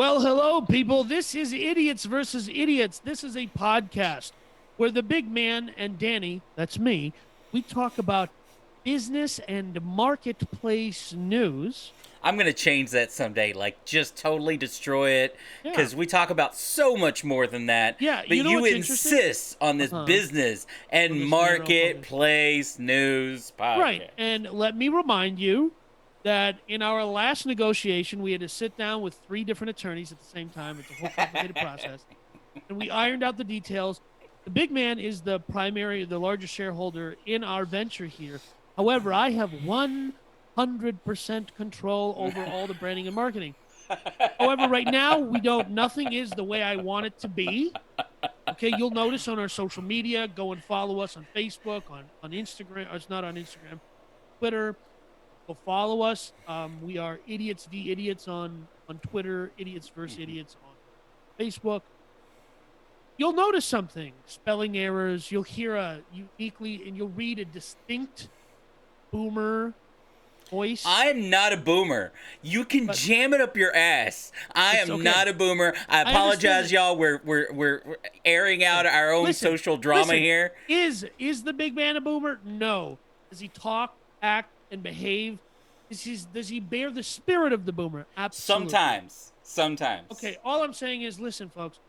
Well, hello, people. This is Idiots versus Idiots. This is a podcast where the big man and Danny, that's me, we talk about business and marketplace news. I'm gonna change that someday. Like, just totally destroy it, Yeah. because we talk about so much more than that. Yeah. But You know you what's interesting? insist on this Uh-huh. business On and this narrow focus. marketplace news Right. podcast. And let me remind you that in our last negotiation, we had to sit down with three different attorneys at the same time. It's a whole complicated process. And we ironed out the details. The big man is the largest shareholder in our venture here. However, I have 100% control over all the branding and marketing. However, right now nothing is the way I want it to be. Okay, you'll notice on our social media, go and follow us on Facebook, on Instagram. Or it's not on Instagram, Twitter. Go follow us. We are Idiots v Idiots on Twitter, Idiots versus Idiots on Facebook. You'll notice something, spelling errors. You'll hear and you'll read a distinct boomer voice. I'm not a boomer. You can But jam it up your ass. I it's am okay. not a boomer. I I understand apologize, that. y'all. We're airing out our own Listen, social drama here. Is the big man a boomer? No. Does he talk, act, and behave? Does he bear the spirit of the boomer? Absolutely. Sometimes. Okay, all I'm saying is, listen, folks.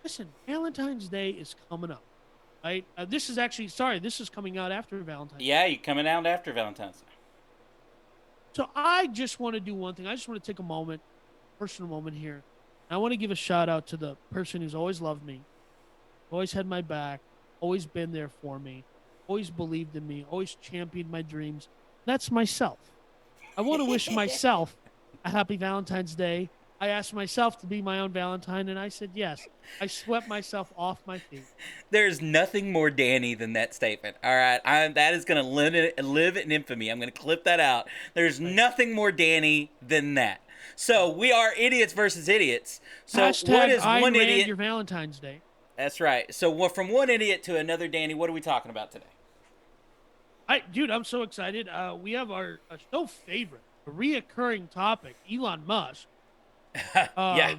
Listen, Valentine's Day is coming up, right? This is coming out after Valentine's Day. Yeah, you coming out after Valentine's Day. So I just want to do one thing. I just want to take a moment, personal moment here. I want to give a shout out to the person who's always loved me, always had my back, always been there for me, always believed in me, always championed my dreams. That's myself. I want to wish myself a happy Valentine's Day. I asked myself to be my own Valentine, and I said yes. I swept myself off my feet. There's nothing more Danny than that statement. All right, that is going to live in infamy. I'm going to clip that out. There's Right. nothing more Danny than that. So we are idiots versus idiots. So Hashtag what is Ayn one Rand idiot? your Valentine's Day. That's right. So from one idiot to another Danny, what are we talking about today? Dude, I'm so excited. We have our show favorite, a reoccurring topic, Elon Musk. Yeah.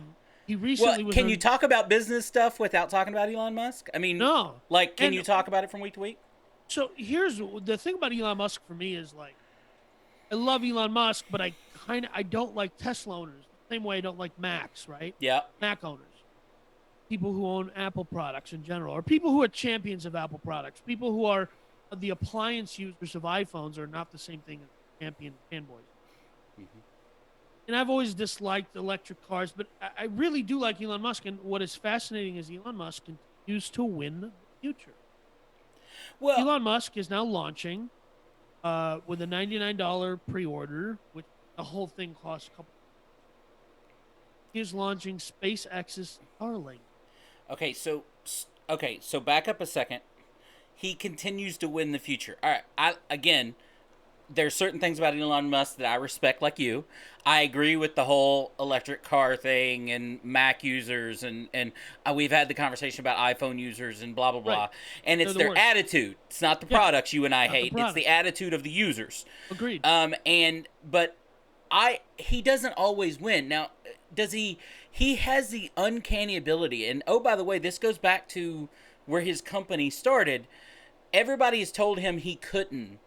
He Well, recently was can on. you talk about business stuff without talking about Elon Musk? I mean, No. like, can And you talk about it from week to week? so here's the thing about Elon Musk for me is like, I love Elon Musk, but I don't like Tesla owners. The same way I don't like Macs, right? Yeah. Mac owners. People who own Apple products in general, or people who are champions of Apple products. People who are the appliance users of iPhones are not the same thing as champion fanboys. Mm-hmm. And I've always disliked electric cars, but I really do like Elon Musk. And what is fascinating is Elon Musk continues to win the future. Well, Elon Musk is now launching with a $99 pre-order, which the whole thing costs a couple. He is launching SpaceX's Starlink. so back up a second. He continues to win the future. All right, again, there's certain things about Elon Musk that I respect, like you. I agree with the whole electric car thing and Mac users, and we've had the conversation about iPhone users and blah blah blah. Right. And it's They're the their worst. attitude. It's not the Yeah, products you and I not the hate. It's product. the attitude of the users. Agreed. But he doesn't always win. Now, does he? He has the uncanny ability, and oh, by the way, this goes back to where his company started. Everybody has told him he couldn't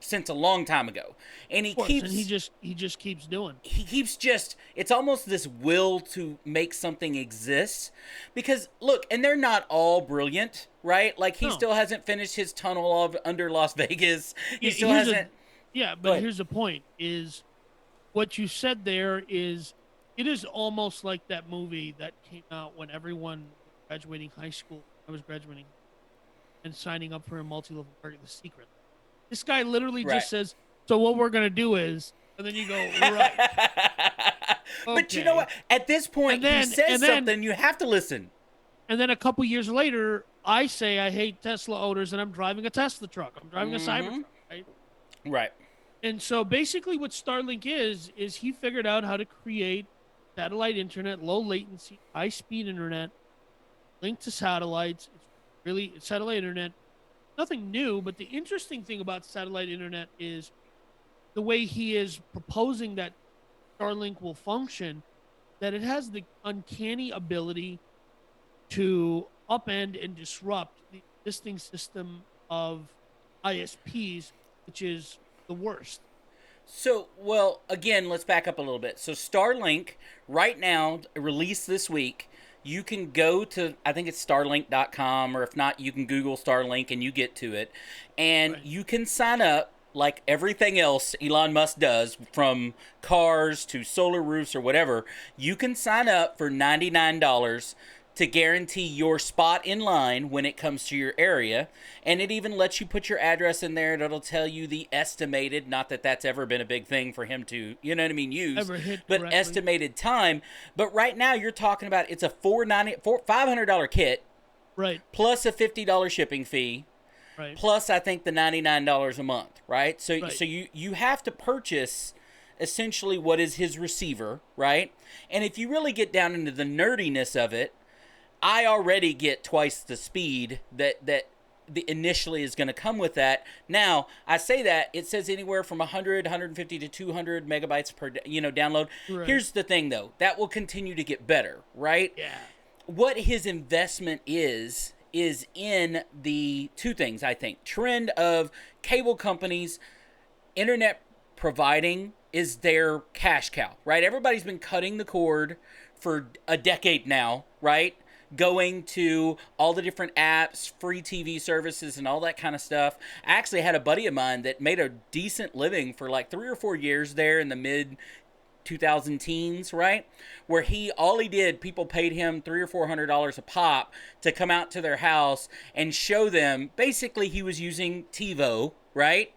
since a long time ago, and Of course, and he just keeps doing. he keeps just, it's almost this will to make something exist. Because look, and they're not all brilliant, right? Like, he No. still hasn't finished his tunnel of under Las Vegas. He Yeah, still here's a- hasn't. Yeah, Go but ahead. here's the point: is what you said there is it is almost like that movie that came out when everyone was graduating high school. I was graduating and signing up for a multi-level market, The Secret. This guy literally Right. just says, "So what we're gonna do is," and then you go, "Right." But you know Okay. what? At this point, And then- he says and then- something, you have to listen. And then a couple years later, I say I hate Tesla owners, and I'm driving a Tesla truck. I'm driving a Cybertruck, right? Right. And so basically, what Starlink is he figured out how to create satellite internet, low latency, high speed internet, linked to satellites. It's satellite internet. Nothing new, but the interesting thing about satellite internet is the way he is proposing that Starlink will function that it has the uncanny ability to upend and disrupt the existing system of ISPs, which is the worst. So, well, again, let's back up a little bit. So, Starlink, right now, released this week, you can go to, I think it's starlink.com, or if not, you can Google Starlink and you get to it. And Right. you can sign up like everything else Elon Musk does, from cars to solar roofs or whatever. You can sign up for $99 to guarantee your spot in line when it comes to your area. And it even lets you put your address in there. It'll tell you the estimated, not that that's ever been a big thing for him to, you know what I mean, use, Ever hit but correctly. estimated time. But right now you're talking about it's a $500 kit Right. plus a $50 shipping fee, Right. plus I think the $99 a month, right? So Right. so you have to purchase essentially what is his receiver, right? And if you really get down into the nerdiness of it, I already get twice the speed that the initially is going to come with that. Now, I say that it says anywhere from 100, 150 to 200 megabytes per download. Right. Here's the thing though, that will continue to get better, right? Yeah. What his investment is in the two things, I think. Trend of cable companies, internet providing is their cash cow, right? Everybody's been cutting the cord for a decade now, right? Going to all the different apps, free TV services, and all that kind of stuff. I actually had a buddy of mine that made a decent living for like 3 or 4 years there in the mid 2000 teens, right? Where all he did, people paid him $300 or $400 a pop to come out to their house and show them. Basically, he was using TiVo, right?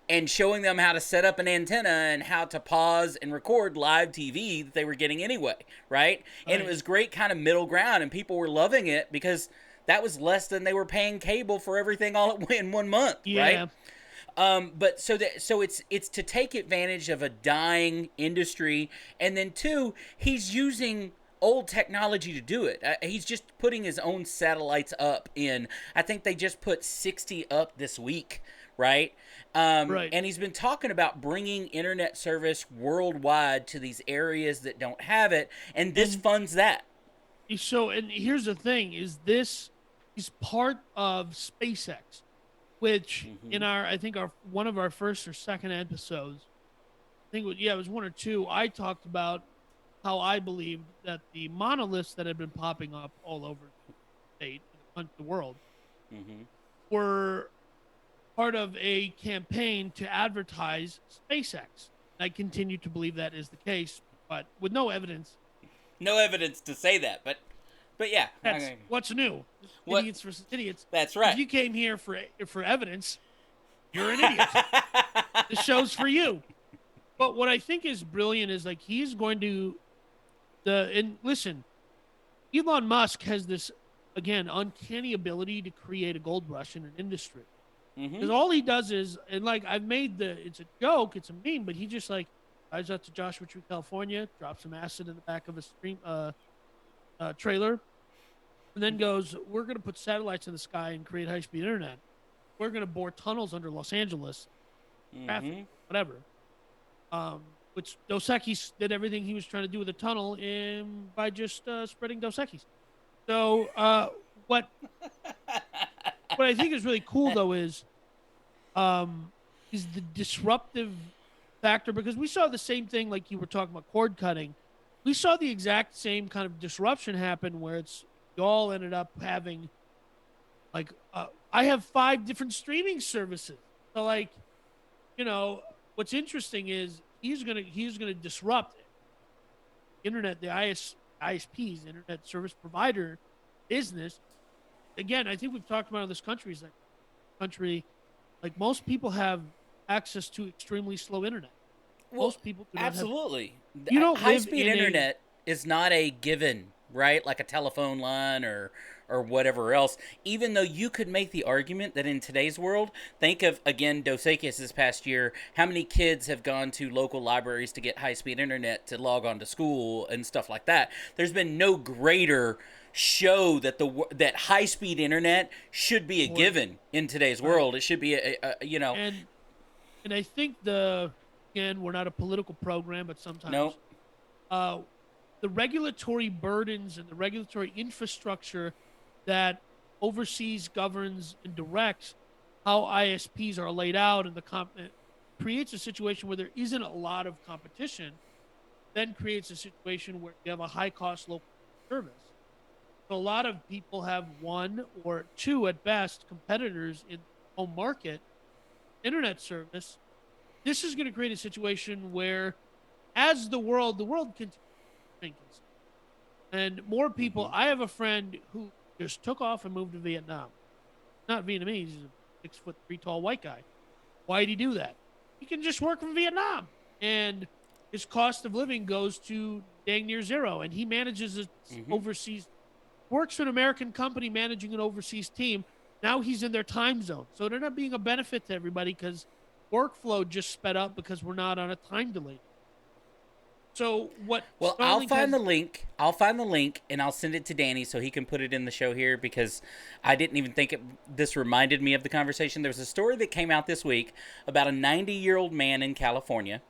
And showing them how to set up an antenna and how to pause and record live TV that they were getting anyway, right? And it Right. was great kind of middle ground, and people were loving it because that was less than they were paying cable for everything all in 1 month, right? Yeah. But so it's to take advantage of a dying industry, and then two, he's using old technology to do it. He's just putting his own satellites up in. I think they just put 60 up this week, right? Right. And he's been talking about bringing internet service worldwide to these areas that don't have it, and this And funds that. so, and here's the thing: is this is part of SpaceX, which in Mm-hmm. our, I think our one of our first or second episodes, I think yeah, it was one or two. I talked about how I believed that the monoliths that had been popping up all over the state, the world, Mm-hmm. were part of a campaign to advertise SpaceX. I continue to believe that is the case, but with no evidence. No evidence to say that, but yeah, That's what's new. what Idiots versus idiots. that's If right. you came here for evidence, you're an idiot. The show's for you. But what I think is brilliant is like he's going to and listen, Elon Musk has this again uncanny ability to create a gold rush in an industry. Mm-hmm. Because all he does is, and like I've made it's a joke, it's a meme, but he just like drives out to Joshua Tree, California, drops some acid in the back of a stream trailer, and then goes, "We're going to put satellites in the sky and create high speed internet. We're going to bore tunnels under Los Angeles, traffic, Mm-hmm. whatever." Which Dos Equis did everything he was trying to do with the tunnel by just spreading Dos Equis. So what I think is really cool though is the disruptive factor, because we saw the same thing like you were talking about cord cutting. We saw the exact same kind of disruption happen where it's you all ended up having like I have 5 different streaming services. So like, what's interesting is he's gonna disrupt internet, the ISPs, internet service provider business. Again, I think we've talked about in this country is like country, like most people have access to extremely slow internet. Well, Most people do not have. absolutely. You don't High live speed in a internet is not a given, right? Like a telephone line or whatever else. Even though you could make the argument that in today's world, think of again Dos Equis this past year, how many kids have gone to local libraries to get high speed internet to log on to school and stuff like that. There's been no greater show that that high speed internet should be a important, given in today's right? world. It should be And I think the again we're not a political program, but no. sometimes uh, the regulatory burdens and the regulatory infrastructure that oversees, governs, and directs how ISPs are laid out, and it creates a situation where there isn't a lot of competition, then creates a situation where you have a high cost local service. So a lot of people have one or two at best competitors in the home market internet service. This is going to create a situation where, as the world continues to shrink, and more people. Mm-hmm. I have a friend who just took off and moved to Vietnam. Not Vietnamese. He's a 6'3" tall white guy. Why did he do that? He can just work from Vietnam, and his cost of living goes to dang near zero. And he manages a Mm-hmm. overseas, works for an American company managing an overseas team. Now he's in their time zone, so it ended up being a benefit to everybody because workflow just sped up because we're not on a time delay. So what Well, I'll Starlink find has, the link. I'll find the link and I'll send it to Danny so he can put it in the show here because I didn't even think this reminded me of the conversation. There was a story that came out this week about a 90-year-old man in California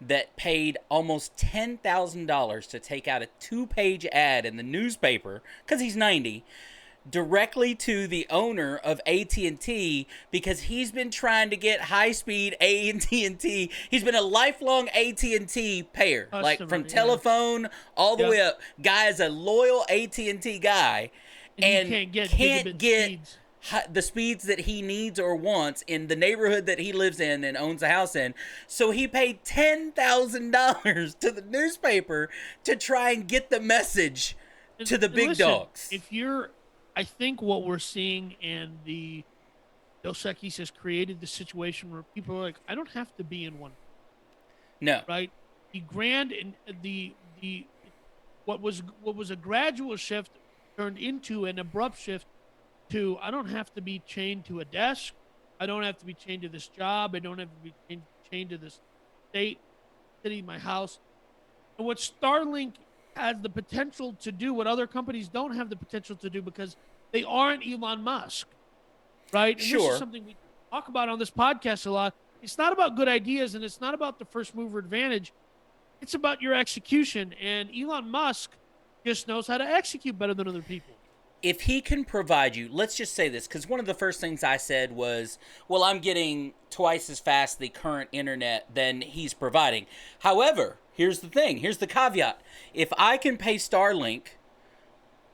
that paid almost $10,000 to take out a 2-page ad in the newspaper because he's 90 directly to the owner of AT&T because he's been trying to get high-speed AT&T. He's been a lifelong AT&T payer, like customer, from yeah, telephone all the yep, way up. Guy is a loyal AT&T guy and he and can't get can't gigabit get speeds. the speeds that he needs or wants in the neighborhood that he lives in and owns a house in. So he paid $10,000 to the newspaper to try and get the message to the And big listen, dogs. if you're, I think what we're seeing and the Dos Equis has created the situation where people are like, I don't have to be in one, No. right? The grand and the what was a gradual shift turned into an abrupt shift to I don't have to be chained to a desk. I don't have to be chained to this job. I don't have to be chained to this state, city, my house. And what Starlink has the potential to do, what other companies don't have the potential to do because they aren't Elon Musk, right? And this is Sure. something we talk about on this podcast a lot. It's not about good ideas and it's not about the first mover advantage. It's about your execution. And Elon Musk just knows how to execute better than other people. If he can provide you, let's just say this, because one of the first things I said was, well, I'm getting twice as fast the current internet than he's providing. However, here's the thing, here's the caveat. If I can pay Starlink,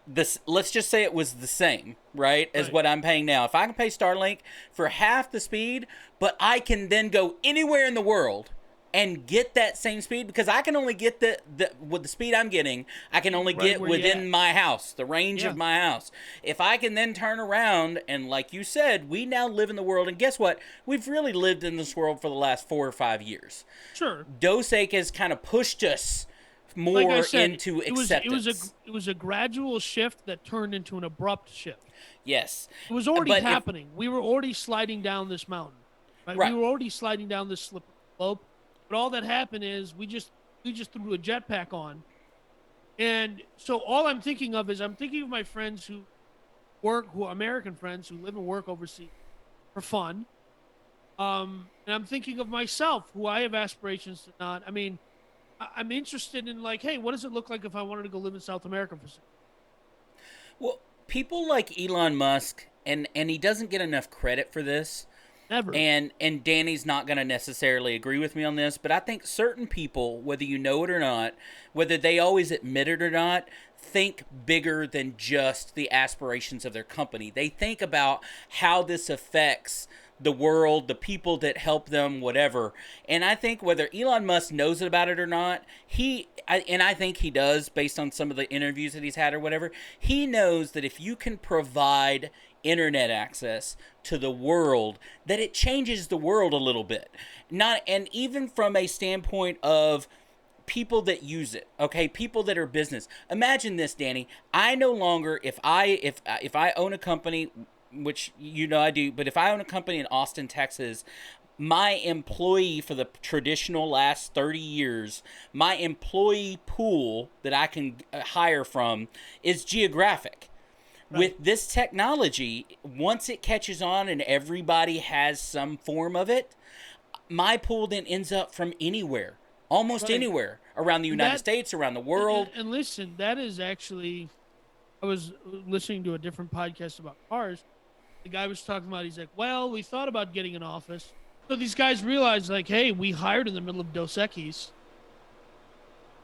this, let's just say it was the same, right, as Right. what I'm paying now. If I can pay Starlink for half the speed, but I can then go anywhere in the world and get that same speed, because I can only get the with the speed I'm getting, I can only Right get where you within at. my house, the range Yeah. of my house. If I can then turn around and, like you said, we now live in the world, and guess what? We've really lived in this world for the last 4 or 5 years. Sure. Dos Equis has kind of pushed us Like I more said, into it was acceptance. it was a gradual shift that turned into an abrupt shift. Yes. It was already But if happening. We were already sliding down this mountain, right? We right. were already sliding down this slippery slope. But all that happened is we just threw a jetpack on, and so all I'm thinking of is I'm thinking of my friends who are American friends who live and work overseas for fun. And I'm thinking of myself, who I have aspirations to not. I mean, I'm interested in like, hey, what does it look like if I wanted to go live in South America for Well, people like Elon Musk, and he doesn't get enough credit for this. never? And Danny's not going to necessarily agree with me on this, but I think certain people, whether you know it or not, whether they always admit it or not, think bigger than just the aspirations of their company. They think about how this affects the world, the people that help them, whatever. And I think whether Elon Musk knows about it or not, I think he does based on some of the interviews that he's had or whatever. He knows that if you can provide internet access to the world, that it changes the world a little bit. Not, and even from a standpoint of people that use it, okay, people that are business. Imagine this, Danny. I no longer, if I own a company, which you know I do, but if I own a company in Austin, Texas, my employee for the traditional last 30 years, my employee pool that I can hire from is geographic. Right. With this technology, once it catches on and everybody has some form of it, my pool then ends up from anywhere. almost Right. anywhere around the United That States, around the and, world. and listen, that is actually I was listening to a different podcast about cars. The guy was talking about he's like, well, we thought about getting an office. So these guys realized like, hey, we hired in the middle of Dos Equis.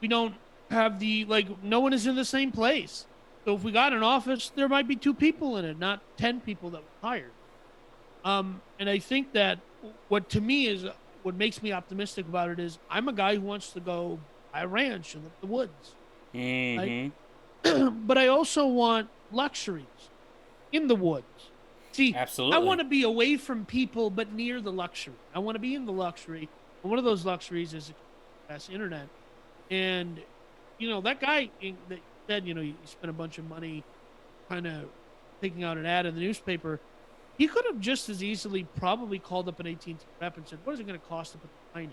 We don't have the like no one is in the same place. So if we got an office, there might be two people in it, not 10 people that we hired. And I think that what to me is what makes me optimistic about it is I'm a guy who wants to go buy a ranch and live in the woods, right? Mm-hmm. But I also want luxuries in the woods. See, I want Absolutely. to be away from people, but near the luxury. I want to be in the luxury. And one of those luxuries is access internet. And, that guy that said, you spent a bunch of money kind of taking out an ad in the newspaper. He could have just as easily probably called up an AT&T rep and said, what is it going to cost to put the line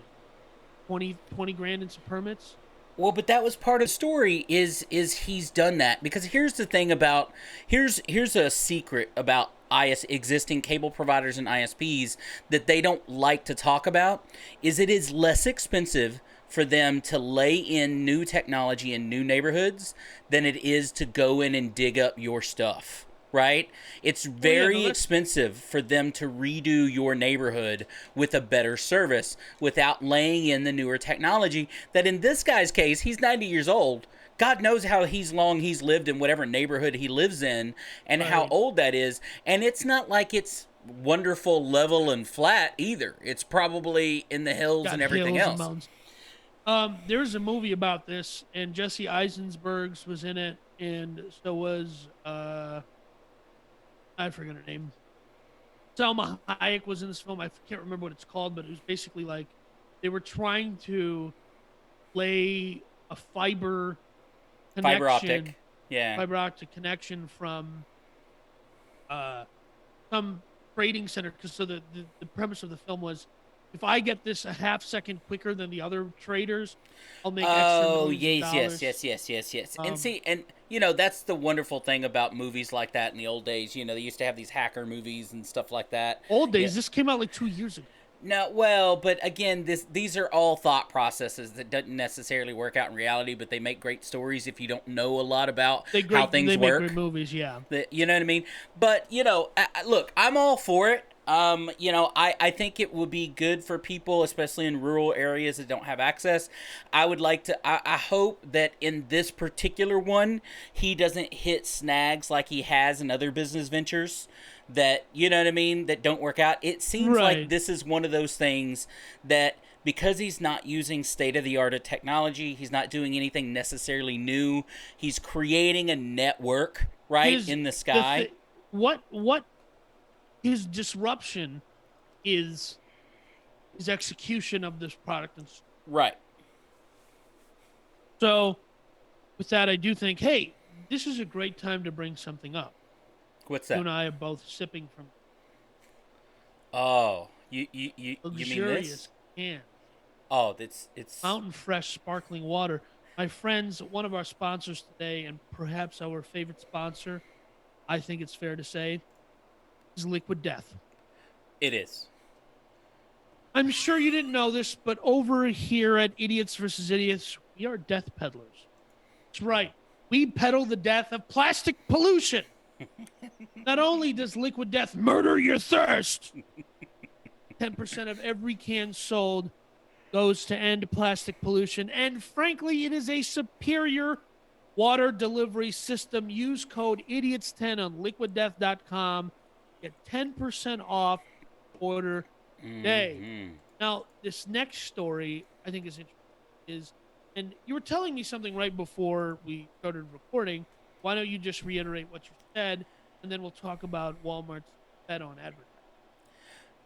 in? 20 grand in some permits? Well, but that was part of the story is he's done that because here's the thing about here's a secret about existing cable providers and ISPs that they don't like to talk about is it is less expensive for them to lay in new technology in new neighborhoods than it is to go in and dig up your stuff. Right? It's very expensive for them to redo your neighborhood with a better service without laying in the newer technology that in this guy's case, he's 90 years old. God knows how long he's lived in whatever neighborhood he lives in and how old that is. And it's not like it's wonderful, level, and flat either. It's probably in the hills and everything else. There's a movie about this, and Jesse Eisenberg's was in it, and so was I forget her name. Selma Hayek was in this film. I can't remember what it's called, but it was basically like they were trying to lay a fiber connection, fiber optic connection from some trading center. Because the premise of the film was, if I get this a half second quicker than the other traders, I'll make extra millions of dollars. Yes. And see, and that's the wonderful thing about movies like that in the old days. They used to have these hacker movies and stuff like that. Old days. This came out like 2 years ago. No, well, but again, these are all thought processes that doesn't necessarily work out in reality, but they make great stories if you don't know a lot about how things work. They make great movies, yeah. You know what I mean? But look, I'm all for it. I think it would be good for people, especially in rural areas that don't have access. I would like to, I hope that in this particular one, he doesn't hit snags like he has in other business ventures that, that don't work out. It seems like this is one of those things that because he's not using state-of-the-art technology, he's not doing anything necessarily new, he's creating a network, in the sky. What his disruption is his execution of this product. Right. So with that, I do think, hey, this is a great time to bring something up. What's that? You and I are both sipping from. Oh, you mean this? Can. Oh, it's fountain fresh sparkling water. My friends, one of our sponsors today, and perhaps our favorite sponsor, I think it's fair to say, is Liquid Death. It is. I'm sure you didn't know this, but over here at Idiots versus Idiots, we are death peddlers. That's right. We peddle the death of plastic pollution. Not only does Liquid Death murder your thirst, 10% of every can sold goes to end plastic pollution. And frankly, it is a superior water delivery system. Use code IDIOTS10 on liquiddeath.com. Get 10% off order today. Mm-hmm. Now, this next story I think is interesting. And you were telling me something right before we started recording. Why don't you just reiterate what you said, and then we'll talk about Walmart's bet on advertising.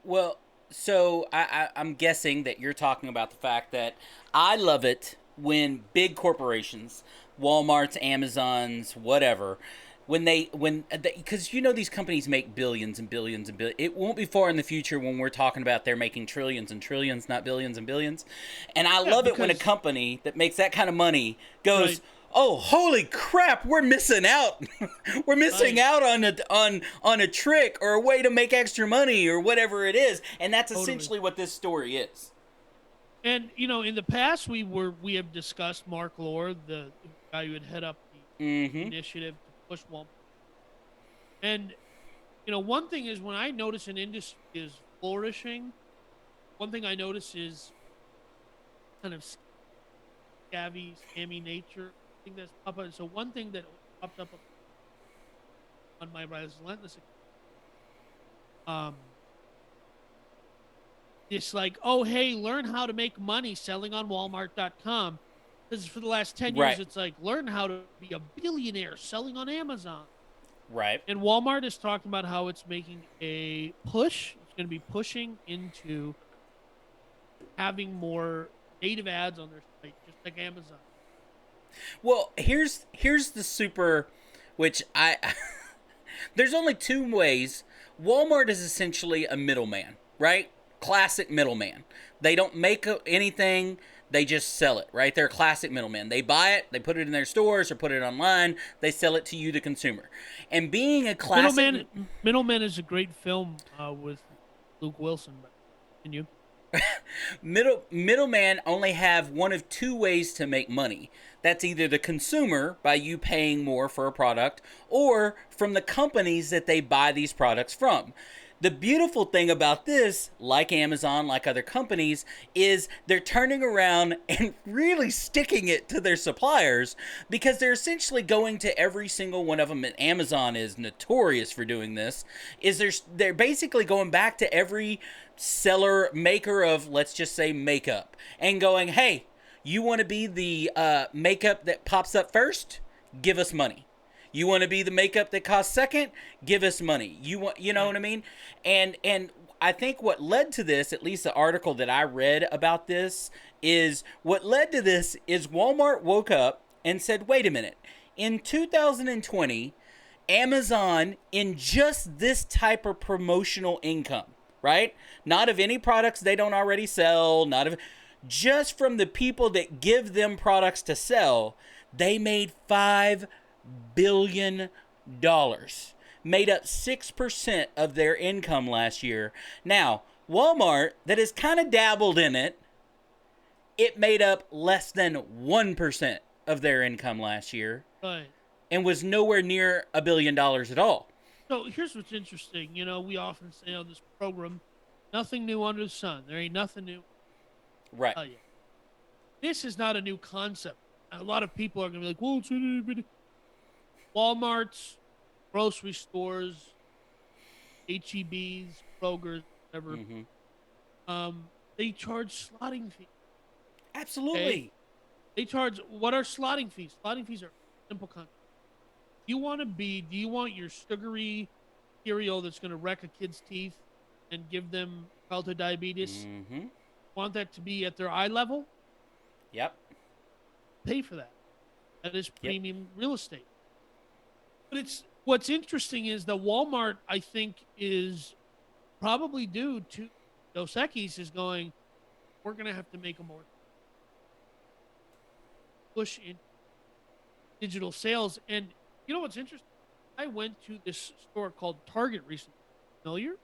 Well, so I'm guessing that you're talking about the fact that I love it when big corporations, Walmart's, Amazon's, whatever, because these companies make billions and billions and billions. It won't be far in the future when we're talking about they're making trillions and trillions, not billions and billions. And I love it when a company that makes that kind of money goes, oh, holy crap, we're missing out. We're missing out on a trick or a way to make extra money or whatever it is. And that's essentially what this story is. And in the past, we have discussed Mark Lord, the guy who would head up the Mm-hmm. initiative to push Walmart. And one thing is when I notice an industry is flourishing, one thing I notice is kind of scammy nature. I think that's popped up. So one thing that popped up on my relentless, um, it's like, oh hey, learn how to make money selling on Walmart.com. Because for the last 10 years, Right. it's like learn how to be a billionaire selling on Amazon. Right. And Walmart is talking about how it's making a push. It's going to be pushing into having more native ads on their site, just like Amazon. Well, here's the super, which I there's only two ways. Walmart is essentially a middleman, right? Classic middleman. They don't make anything, they just sell it, right? They're a classic middleman. They buy it, they put it in their stores or put it online, they sell it to you, the consumer. And being a classic Middleman is a great film with Luke Wilson. But continue. middleman only have one of two ways to make money. That's either the consumer by you paying more for a product or from the companies that they buy these products from. The beautiful thing about this, like Amazon, like other companies, is they're turning around and really sticking it to their suppliers because they're essentially going to every single one of them, and Amazon is notorious for doing this, is they're basically going back to every seller, maker of, let's just say, makeup, and going, hey, you want to be the makeup that pops up first? Give us money. You want to be the makeup that costs second? Give us money. You know what I mean? And I think what led to this, at least the article that I read about this, is what led to this is Walmart woke up and said, wait a minute. In 2020, Amazon, in just this type of promotional income, right? Not of any products they don't already sell, not of just from the people that give them products to sell, they made $5 billion, made up 6% of their income last year. Now, Walmart, that has kind of dabbled in it, it made up less than 1% of their income last year. Right. And was nowhere near $1 billion at all. So here's what's interesting. We often say on this program, nothing new under the sun. There ain't nothing new. Right. Yeah. This is not a new concept. A lot of people are going to be like, well, it's Walmart's, grocery stores, HEBs, Kroger's, whatever. They charge slotting fees. Absolutely. Okay? They charge, what are slotting fees? Slotting fees are simple concept. Do you want your sugary cereal that's going to wreck a kid's teeth and give them childhood diabetes? Want that to be at their eye level? Yep. Pay for that. That is premium real estate. But what's interesting is that Walmart, I think, is probably due to Dos Equis is going, we're going to have to make a more push in digital sales. And you know what's interesting? I went to this store called Target recently. Familiar?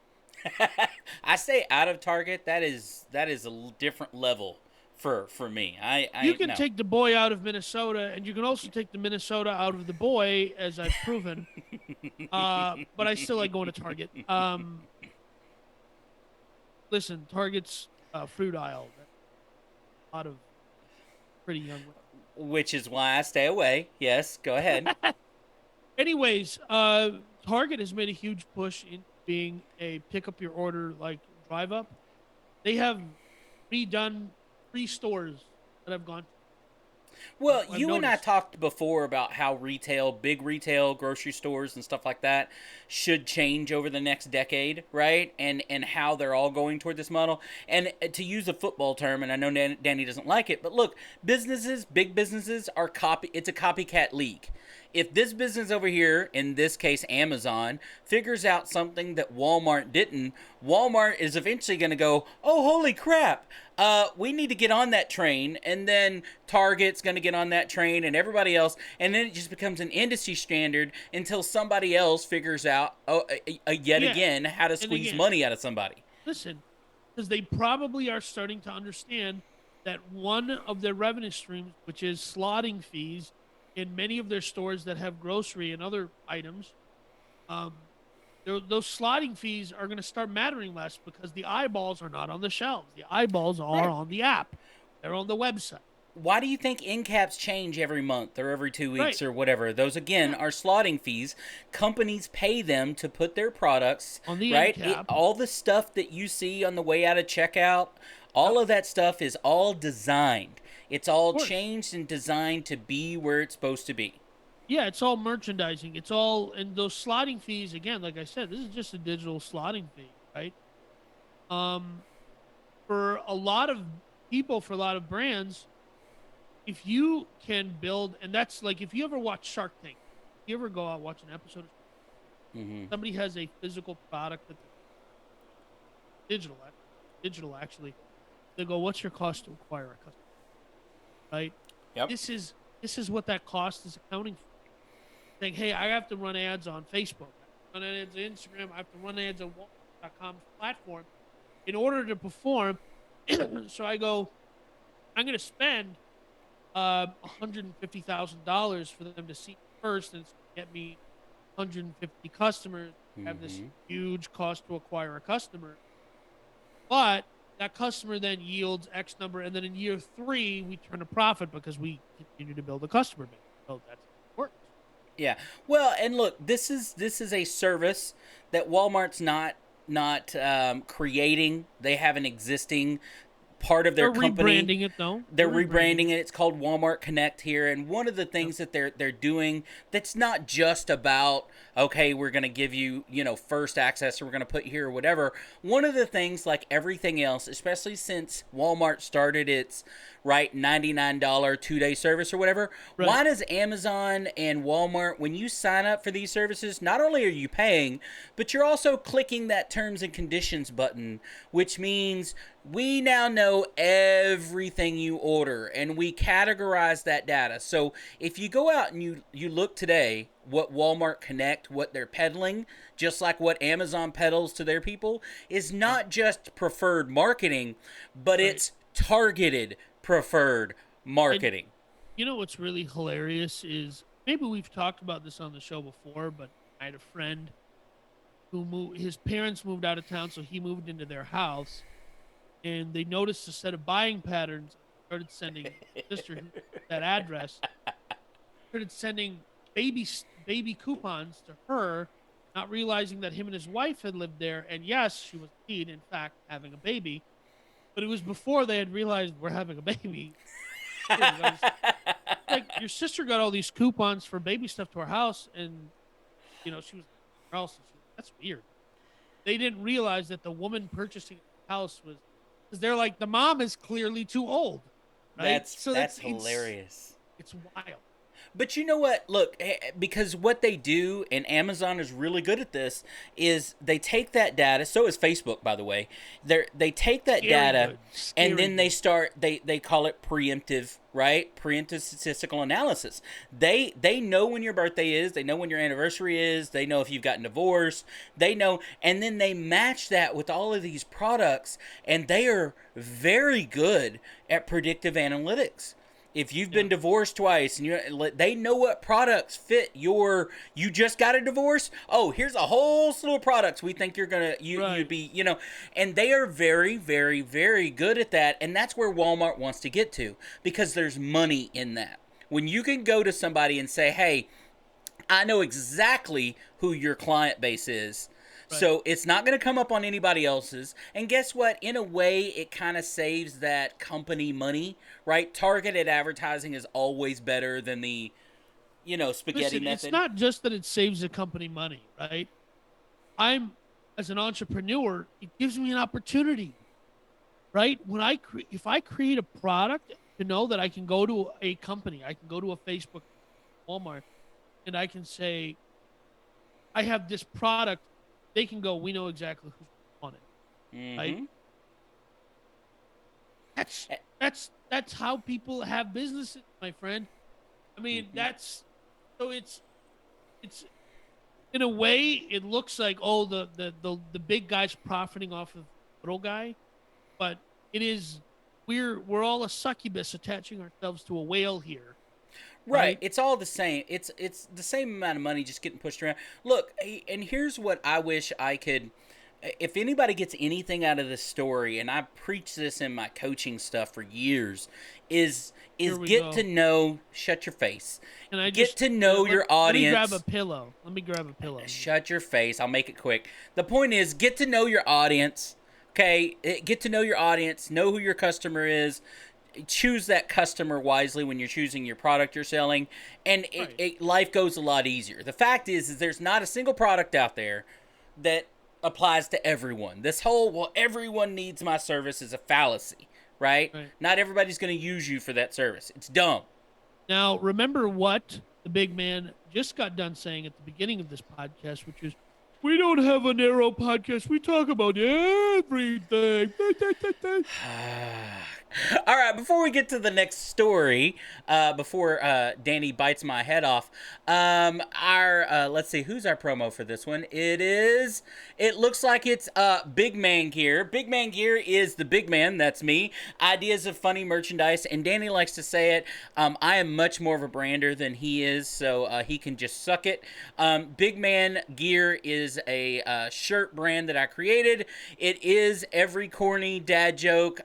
I say out of Target. That is a different level for me. You can take the boy out of Minnesota, and you can also take the Minnesota out of the boy, as I've proven. But I still like going to Target. Listen, Target's fruit aisle. A lot of pretty young women. Which is why I stay away. Yes, go ahead. Anyways, Target has made a huge push in being a pick up your order like drive up. They have redone 3 stores that I've gone to. Well, I've you and I noticed. talked before about how big retail, grocery stores and stuff like that should change over the next decade, right? And how they're all going toward this model. And to use a football term, and I know Danny doesn't like it, but look, big businesses it's a copycat league. If this business over here, in this case Amazon, figures out something that Walmart didn't, Walmart is eventually going to go, oh, holy crap, we need to get on that train, and then Target's going to get on that train, and everybody else, and then it just becomes an industry standard until somebody else figures out, again, how to squeeze money out of somebody. Listen, because they probably are starting to understand that one of their revenue streams, which is slotting fees in many of their stores that have grocery and other items, um, those slotting fees are going to start mattering less because the eyeballs are not on the shelves. The eyeballs are Right. on the app. They're on the website. Why do you think end caps change every month or every 2 weeks Right. or whatever? Those again Yeah. are slotting fees. Companies pay them to put their products, On the end right? cap. All the stuff that you see on the way out of checkout, Yep. all of that stuff is all designed. It's Of all course. changed and designed to be where it's supposed to be. Yeah, it's all merchandising. It's all, and those slotting fees, again, like I said, this is just a digital slotting fee, right? Um, for a lot of people, for a lot of brands, if you can build, and that's like if you ever watch Shark Tank, if you ever go out watch an episode of Mm-hmm. somebody has a physical product that's digital, digital actually, they go, "What's your cost to acquire a customer?" Right? Yep. This is what that cost is accounting for. Saying, "Hey, I have to run ads on Facebook, I have to run ads on Instagram, I have to run ads on Walmart.com's platform in order to perform." So I go, I'm going to spend $150,000 for them to see first, and it's going to get me 150 customers. Have this Mm-hmm. huge cost to acquire a customer, but that customer then yields X number, and then in year 3 we turn a profit because we continue to build a customer base. So that's how it works. Yeah. Well, and look, this is a service that Walmart's not creating. They have an existing part of their They're company. rebranding it though. They're They're rebranding rebranding it. it. It's called Walmart Connect here, and one of the Yep. things that they're doing that's not just about, okay, we're going to give you, first access, or we're going to put you here or whatever. One of the things, like everything else, especially since Walmart started its right $99 2-day service or whatever, Right. why does Amazon and Walmart, when you sign up for these services, not only are you paying, but you're also clicking that terms and conditions button, which means we now know everything you order and we categorize that data. So if you go out and you look today what Walmart Connect, what they're peddling, just like what Amazon peddles to their people, is Right. not just preferred marketing, but Right. it's targeted preferred And marketing. you know what's really hilarious is maybe we've talked about this on the show before, but I had a friend who moved. His parents moved out of town, so he moved into their house, and they noticed a set of buying patterns. Started sending sister that address. Started sending baby coupons to her, not realizing that him and his wife had lived there. And yes, she was indeed, in fact, having a baby. But it was before they had realized we're having a baby. Weird because like your sister got all these coupons for baby stuff to her house, and she was else. That's weird. They didn't realize that the woman purchasing the house was because they're like the mom is clearly too old, right? That's So that's that's hilarious. it's wild. But you know what? Look, because what they do, and Amazon is really good at this, is they take that data. So is Facebook, by the way. They take that Scary data, good. and Scary then they good. start. They call it preemptive, right? Preemptive statistical analysis. They know when your birthday is. They know when your anniversary is. They know if you've gotten divorced. They know, and then they match that with all of these products, and they are very good at predictive analytics. If you've Yeah. been divorced twice and they know what products fit you just got a divorce. Oh, here's a whole slew of products we think you'd Right. be, and they are very, very, very good at that. And that's where Walmart wants to get to because there's money in that. When you can go to somebody and say, hey, I know exactly who your client base is. Right. So it's not going to come up on anybody else's. And guess what? In a way, it kind of saves that company money, right? Targeted advertising is always better than the, spaghetti Listen, it's method. not just that it saves the company money, right? I'm as an entrepreneur, it gives me an opportunity, right? If I create a product to know that I can go to a company, I can go to a Facebook, Walmart, and I can say, I have this product. They can go, we know exactly who's on it, right? Mm-hmm. That's how people have businesses, my friend. I mean, Mm-hmm. that's so it's in a way it looks like, oh, the big guy's profiting off of the little guy, but it is we're all a succubus attaching ourselves to a whale here, Right. right? It's all the same. It's the same amount of money just getting pushed around. Look, and here's what I wish I could. If anybody gets anything out of this story, and I preach this in my coaching stuff for years, is Here we get to go. know. Shut your face. And I Get just to know your let me grab a audience. pillow. Let me grab a pillow. Shut your face. I'll make it quick. The point is, get to know your audience. Okay, get to know your audience. Know who your customer is. Choose that customer wisely when you're choosing your product you're selling, and Right. life goes a lot easier. The fact is there's not a single product out there that applies to everyone. This whole, well, everyone needs my service is a fallacy, right? Right. Not everybody's going to use you for that service. It's dumb. Now, remember what the big man just got done saying at the beginning of this podcast, which is, we don't have a narrow podcast. We talk about everything. All right, before we get to the next story, before Danny bites my head off, let's see, who's our promo for this one? It looks like it's Big Man Gear. Big Man Gear is the big man, that's me. Ideas of funny merchandise, and Danny likes to say it. I am much more of a brander than he is, so he can just suck it. Big Man Gear is a shirt brand that I created. It is every corny dad joke.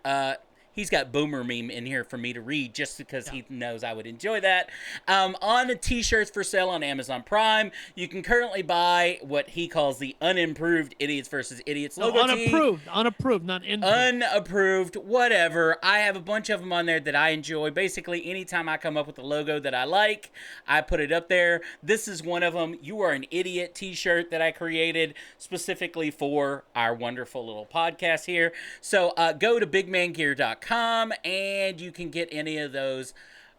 He's got boomer meme in here for me to read just because he knows I would enjoy that. On the t-shirts for sale on Amazon Prime, you can currently buy what he calls the unimproved Idiots versus Idiots logo Unapproved, not improved. Unapproved, whatever. I have a bunch of them on there that I enjoy. Basically, anytime I come up with a logo that I like, I put it up there. This is one of them. You Are an Idiot t-shirt that I created specifically for our wonderful little podcast here. So go to bigmangear.com and you can get any of those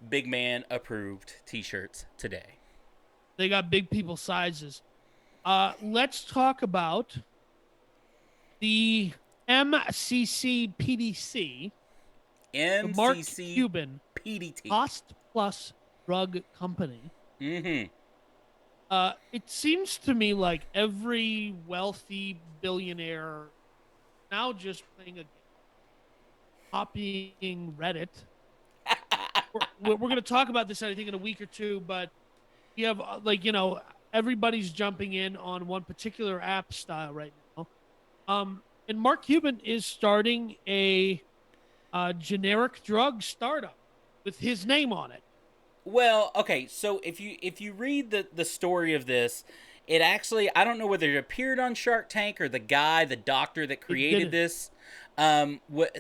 Big Man approved t-shirts today. They got big people sizes. Let's talk about the MCC PDC, the Mark MCC Cuban PDT. Cost Plus Drug Company. Mm-hmm. It seems to me like every wealthy billionaire now just playing a game, copying Reddit. We're going to talk about this, I think, in a week or two, but you have, everybody's jumping in on one particular app style right now. And Mark Cuban is starting a generic drug startup with his name on it. Well, okay, so if you read the story of this, it actually, I don't know whether it appeared on Shark Tank or the doctor that created this,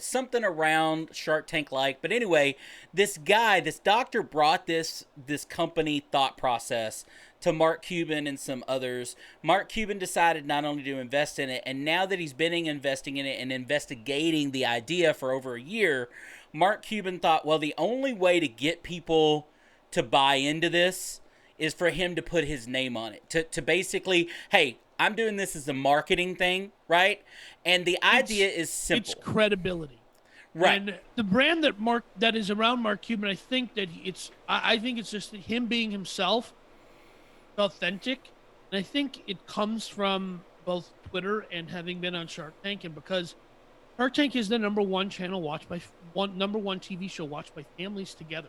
something around Shark Tank like. But anyway, this doctor brought this company thought process to Mark Cuban and some others. Mark Cuban decided not only to invest in it, and now that he's been investing in it and investigating the idea for over a year, Mark Cuban thought, well, the only way to get people to buy into this is for him to put his name on it. To basically, hey, I'm doing this as a marketing thing, right? And the idea is simple. It's credibility. Right. And the brand that is around Mark Cuban, I think it's just him being himself, authentic. And I think it comes from both Twitter and having been on Shark Tank, and because Shark Tank is the number one channel watched by number one TV show watched by families together.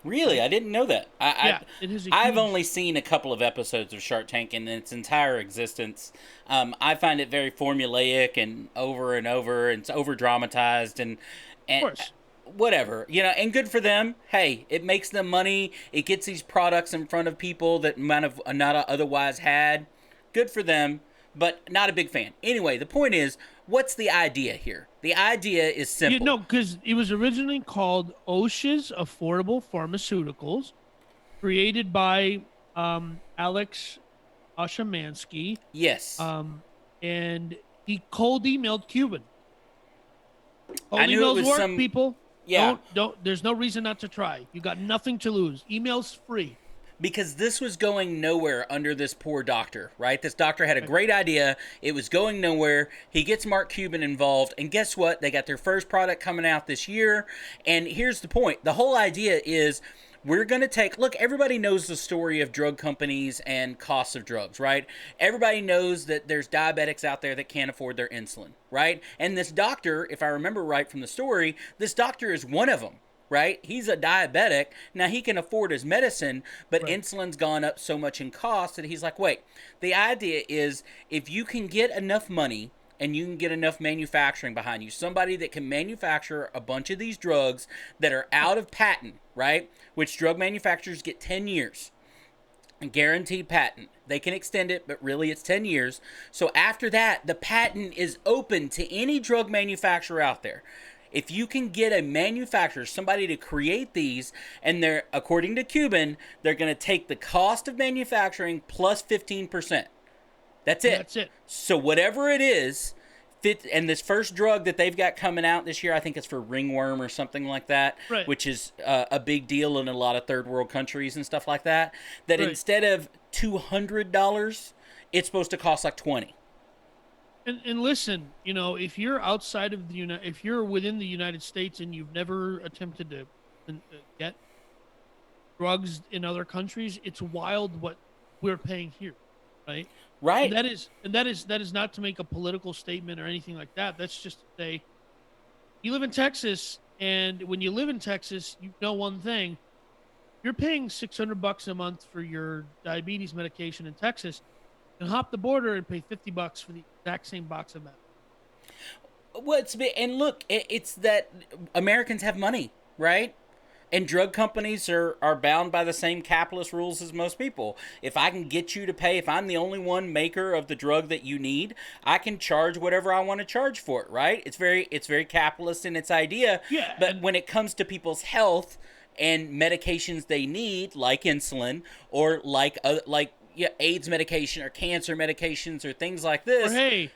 Really? I didn't know that. I've only seen a couple of episodes of Shark Tank in its entire existence. I find it very formulaic and over, and it's over-dramatized and of course. Whatever, and good for them. Hey, it makes them money. It gets these products in front of people that might have not otherwise had. Good for them, but not a big fan. Anyway, the point is, what's the idea here? The idea is simple. Because it was originally called Osh's Affordable Pharmaceuticals, created by Alex Oshamansky. Yes. And he cold emailed Cuban. I knew it was work, people. Yeah. Don't. There's no reason not to try. You got nothing to lose. Email's free. Because this was going nowhere under this poor doctor, right? This doctor had a great idea. It was going nowhere. He gets Mark Cuban involved, and guess what? They got their first product coming out this year. And here's the point. The whole idea is we're going to take, look, everybody knows the story of drug companies and costs of drugs, right? Everybody knows that there's diabetics out there that can't afford their insulin, right? And this doctor, if I remember right from the story, this doctor is one of them. Right? He's a diabetic. Now he can afford his medicine, but Right. insulin's gone up so much in cost that he's like, wait, the idea is if you can get enough money and you can get enough manufacturing behind you, somebody that can manufacture a bunch of these drugs that are out of patent, right? Which drug manufacturers get 10 years. Guaranteed patent. They can extend it, but really it's 10 years. So after that, the patent is open to any drug manufacturer out there. If you can get a manufacturer, somebody to create these, and they're, according to Cuban, they're going to take the cost of manufacturing plus 15%. That's it. That's it. So whatever it is, and this first drug that they've got coming out this year, I think it's for ringworm or something like that, Right. which is a big deal in a lot of third world countries and stuff like that. That Right. instead of $200, it's supposed to cost like $20. And listen, if you're outside of if you're within the United States and you've never attempted to get drugs in other countries, it's wild what we're paying here, right? Right. That is not to make a political statement or anything like that. That's just to say, you live in Texas, and when you live in Texas, you know one thing: you're paying $600 a month for your diabetes medication in Texas, and hop the border and pay $50 for the exact same box of medicine. Well, and look, it's that Americans have money, right? And drug companies are bound by the same capitalist rules as most people. If I can get you to pay, if I'm the only one maker of the drug that you need, I can charge whatever I want to charge for it, right? It's very capitalist in its idea. Yeah, But when it comes to people's health and medications they need, like insulin or like AIDS medication or cancer medications or things like this. Or hey,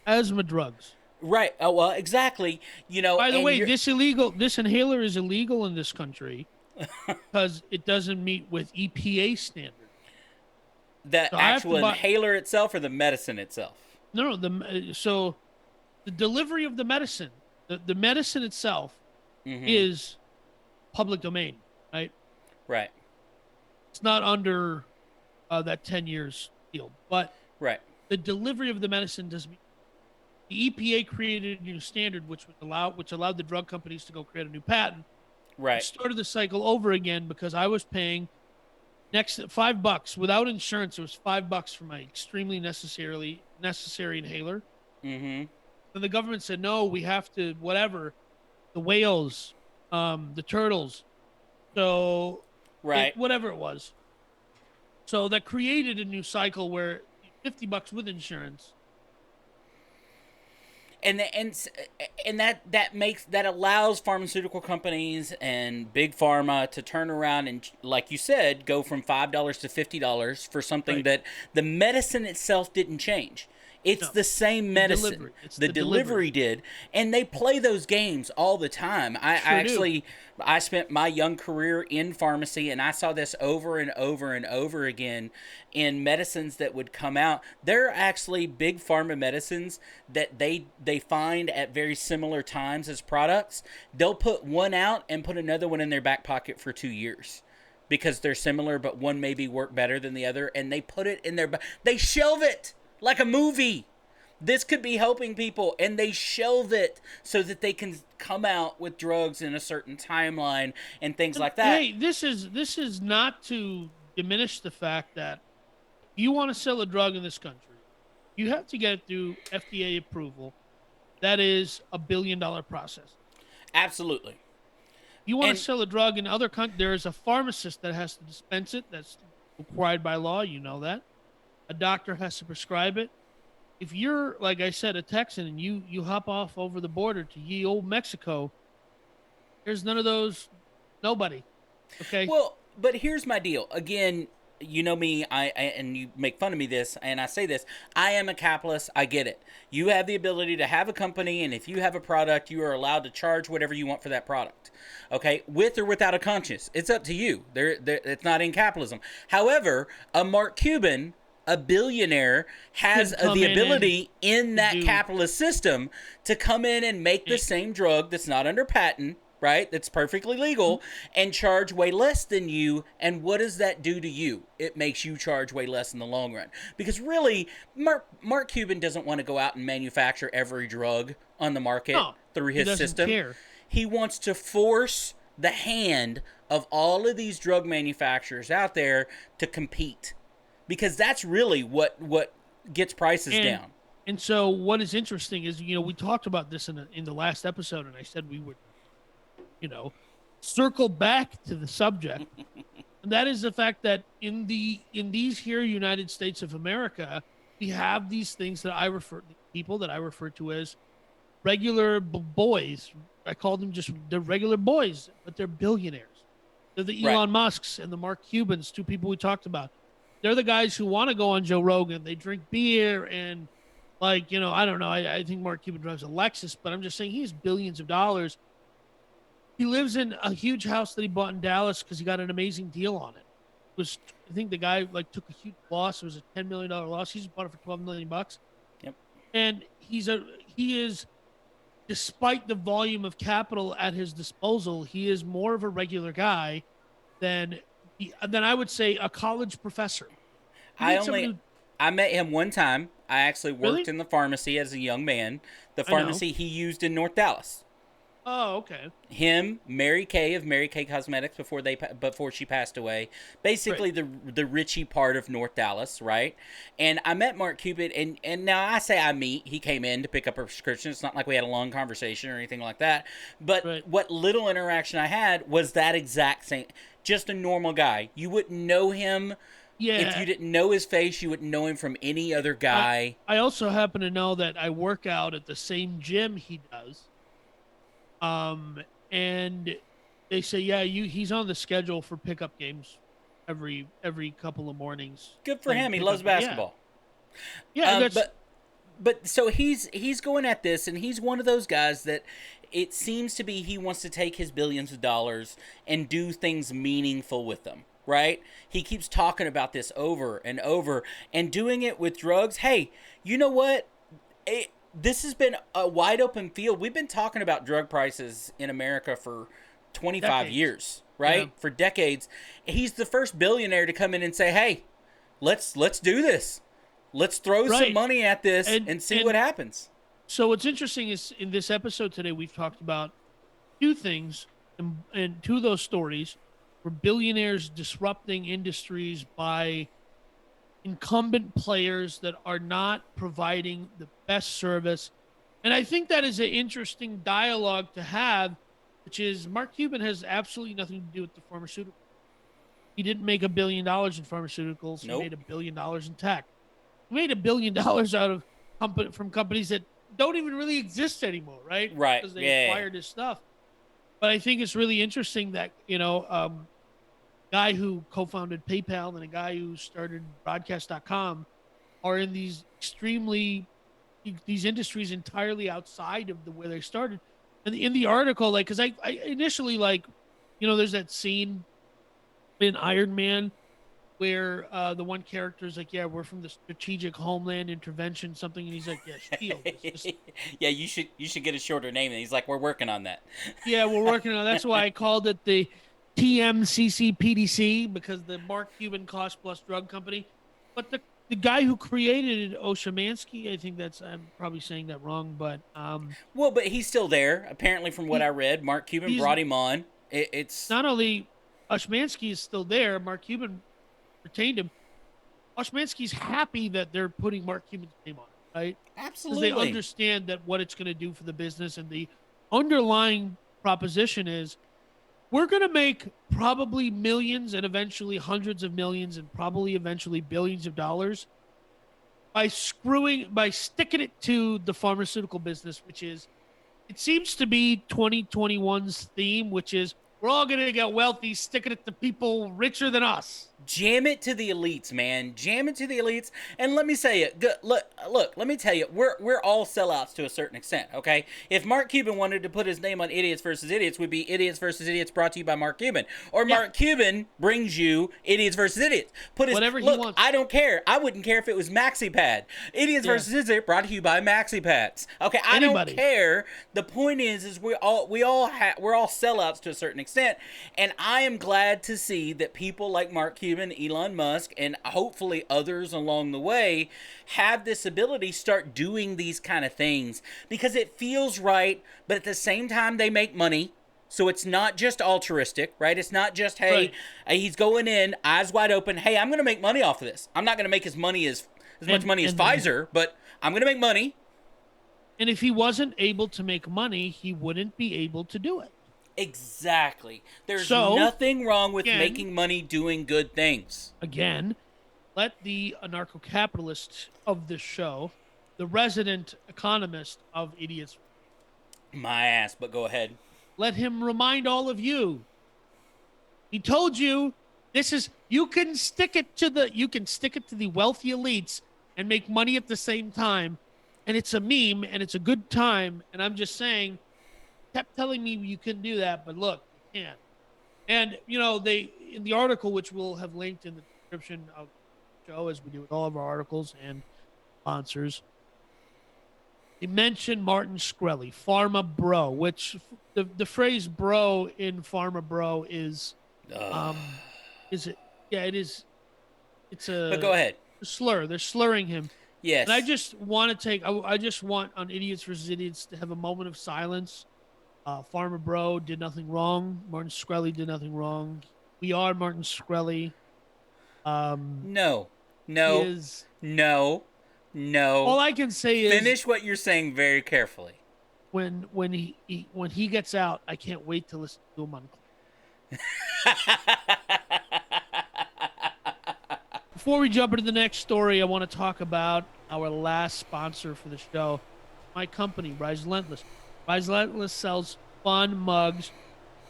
asthma drugs. Right. Oh, well, exactly. By the way, this inhaler is illegal in this country because it doesn't meet with EPA standards. The So actual inhaler itself or the medicine itself? No, so the delivery of the medicine, the medicine itself is public domain, right? Right. It's not under that 10 years deal, but right. The delivery of the medicine does mean the EPA created a new standard which allowed the drug companies to go create a new patent. Right. It started the cycle over again because I was paying next $5 without insurance. It was $5 for my extremely necessary inhaler. Mm-hmm. And the government said, no, we have to, whatever, the whales, the turtles. So right. Whatever it was. So that created a new cycle where $50 with insurance. And that allows pharmaceutical companies and big pharma to turn around and, like you said, go from $5 to $50 for something that the medicine itself didn't change. It's the same medicine. The delivery did. And they play those games all the time. I spent my young career in pharmacy, and I saw this over and over and over again in medicines that would come out. There are actually big pharma medicines that they find at very similar times as products. They'll put one out and put another one in their back pocket for 2 years. Because they're similar, but one maybe work better than the other, and they put it in they shelve it like a movie. This could be helping people, and they shelve it so that they can come out with drugs in a certain timeline and things like that. Hey, this is not to diminish the fact that you want to sell a drug in this country, you have to get it through FDA approval. That is a $1 billion process. Absolutely. You want to sell a drug in other countries, there is a pharmacist that has to dispense it. That's required by law. You know that. A doctor has to prescribe it. If you're, like I said, a Texan and you hop off over the border to ye old Mexico, there's none of those, nobody. Okay? Well, but here's my deal. Again, you know me, I and you make fun of me this, and I say this, I am a capitalist, I get it. You have the ability to have a company, and if you have a product, you are allowed to charge whatever you want for that product. Okay? With or without a conscience. It's up to you. It's not in capitalism. However, a Mark Cuban, a billionaire, has the ability in that capitalist system to come in and make the same drug that's not under patent, right? That's perfectly legal, and charge way less than you. And what does that do to you? It makes you charge way less in the long run. Because really, Mark Cuban doesn't want to go out and manufacture every drug on the market No, through he his doesn't system. care. He wants to force the hand of all of these drug manufacturers out there to compete. Because that's really what gets prices And down. and so what is interesting is, we talked about this in the last episode, and I said we would, you know, circle back to the subject. And that is the fact that in these here United States of America, we have these things that people that I refer to as regular boys. I call them just they're regular boys, but they're billionaires. They're the Right. Elon Musks and the Mark Cubans, two people we talked about. They're the guys who want to go on Joe Rogan. They drink beer and, like, I don't know. I think Mark Cuban drives a Lexus, but I'm just saying he has billions of dollars. He lives in a huge house that he bought in Dallas because he got an amazing deal on it. I think the guy like took a huge loss. It was a $10 million loss. He just bought it for 12 million bucks. Yep. And he is, despite the volume of capital at his disposal, he is more of a regular guy than I would say a college professor. You I need somebody only who I met him one time. I actually worked really. in the pharmacy as a young man. The I know. pharmacy he used in North Dallas. Oh, okay. Him, Mary Kay of Mary Kay Cosmetics before she passed away. Right. Basically the Richie part of North Dallas, right? And I met Mark Cuban, and now I say I meet. He came in to pick up a prescription. It's not like we had a long conversation or anything like that. But Right. what little interaction I had was that exact same. Just a normal guy. You wouldn't know him if you Yeah. didn't know his face. You wouldn't know him from any other I guy. I also happen to know that I work out at the same gym he does. Um, and they say, yeah, he's on the schedule for pickup games every couple of mornings, Good for playing him. He loves pickup. Yeah, basketball. yeah. Um, That's but but so he's going at this, and he's one of those guys that it seems to be he wants to take his billions of dollars and do things meaningful with them. Right? He keeps talking about this over and over and doing it with drugs. Hey, you know what? This has been a wide open field. We've been talking about drug prices in America for 25 decades. years, Yeah, right? For decades. He's the first billionaire to come in and say, "Hey, let's do this. Let's throw some right. money at this And and see what and happens." so what's interesting is in this episode today we've talked about two things, and two of those stories were billionaires disrupting industries by incumbent players that are not providing the best service. And I think that is an interesting dialogue to have, which is Mark Cuban has absolutely nothing to do with the pharmaceutical. He didn't make $1 billion in pharmaceuticals. He Nope. made $1 billion in tech. He made $1 billion out of from companies that don't even really exist anymore, right? Right. Because they Yeah. acquired his stuff. But I think it's really interesting that guy who co-founded PayPal and a guy who started broadcast.com are in these industries entirely outside of the where they started. And in the article, like, because I initially, like, there's that scene in Iron Man where the one character is like, yeah, we're from the Strategic Homeland Intervention something, and he's like, yeah, Shield is just, Yeah, you should get a shorter name. And he's like, "We're working on that." yeah, we're working on. That's why I called it the TMCCPDC, because the Mark Cuban Cost Plus Drug Company. But the guy who created it, Oshamansky, I think I'm probably saying that wrong, but Well, but he's still there. Apparently, from what I he read, Mark Cuban he's brought him on. It's not only Oshamansky is still there, Mark Cuban retained him. Oshmansky's happy that they're putting Mark Cuban's name on it, right? Because they absolutely understand that what it's going to do for the business, and the underlying proposition is we're going to make probably millions and eventually hundreds of millions and probably eventually billions of dollars by sticking it to the pharmaceutical business, which is, it seems to be 2021's theme, which is we're all going to get wealthy, sticking it to people richer than us. Jam it to the elites, man. Jam it to the elites. And let me say it. Look, let me tell you, we're all sellouts to a certain extent, okay? If Mark Cuban wanted to put his name on Idiots versus Idiots, would be Idiots versus Idiots brought to you by Mark Cuban. Or Yeah. Mark Cuban brings you Idiots versus Idiots. Whatever he look, wants. I don't care. I wouldn't care if it was MaxiPad. Idiots versus Idiots brought to you by MaxiPads. Okay, I Anybody. don't care. The point is we're all sellouts to a certain extent, and I am glad to see that people like Mark Cuban, Elon Musk, and hopefully others along the way have this ability to start doing these kind of things because it feels right, but at the same time they make money. So it's not just altruistic, right? It's not just, hey, he's going in, eyes wide open, hey, I'm going to make money off of this. I'm not going to make as much money as Pfizer, but I'm going to make money. And if he wasn't able to make money, he wouldn't be able to do it. Exactly. There's nothing wrong with making money doing good things. Again, let the anarcho-capitalist of this show, the resident economist of Idiots, my ass, but go ahead. Let him remind all of you. He told you this is you can stick it to the wealthy elites and make money at the same time, and it's a meme and it's a good time. And I'm just saying, kept telling me you couldn't do that, but look, you can. And they in the article, which we'll have linked in the description of the show, as we do with all of our articles and sponsors. They mentioned Martin Shkreli, Pharma Bro, which the phrase "bro" in Pharma Bro is it? Yeah, it is. It's a. But go ahead. Slur. They're slurring him. Yes. And I just want to I just want on Idiots versus Idiots to have a moment of silence. Pharma Bro did nothing wrong. Martin Shkreli did nothing wrong. We are Martin Shkreli. No. All I can say is finish what you're saying very carefully. When he gets out, I can't wait to listen to him on. Before we jump into the next story, I want to talk about our last sponsor for the show, my company, Rise Relentless. Rise Relentless sells fun mugs,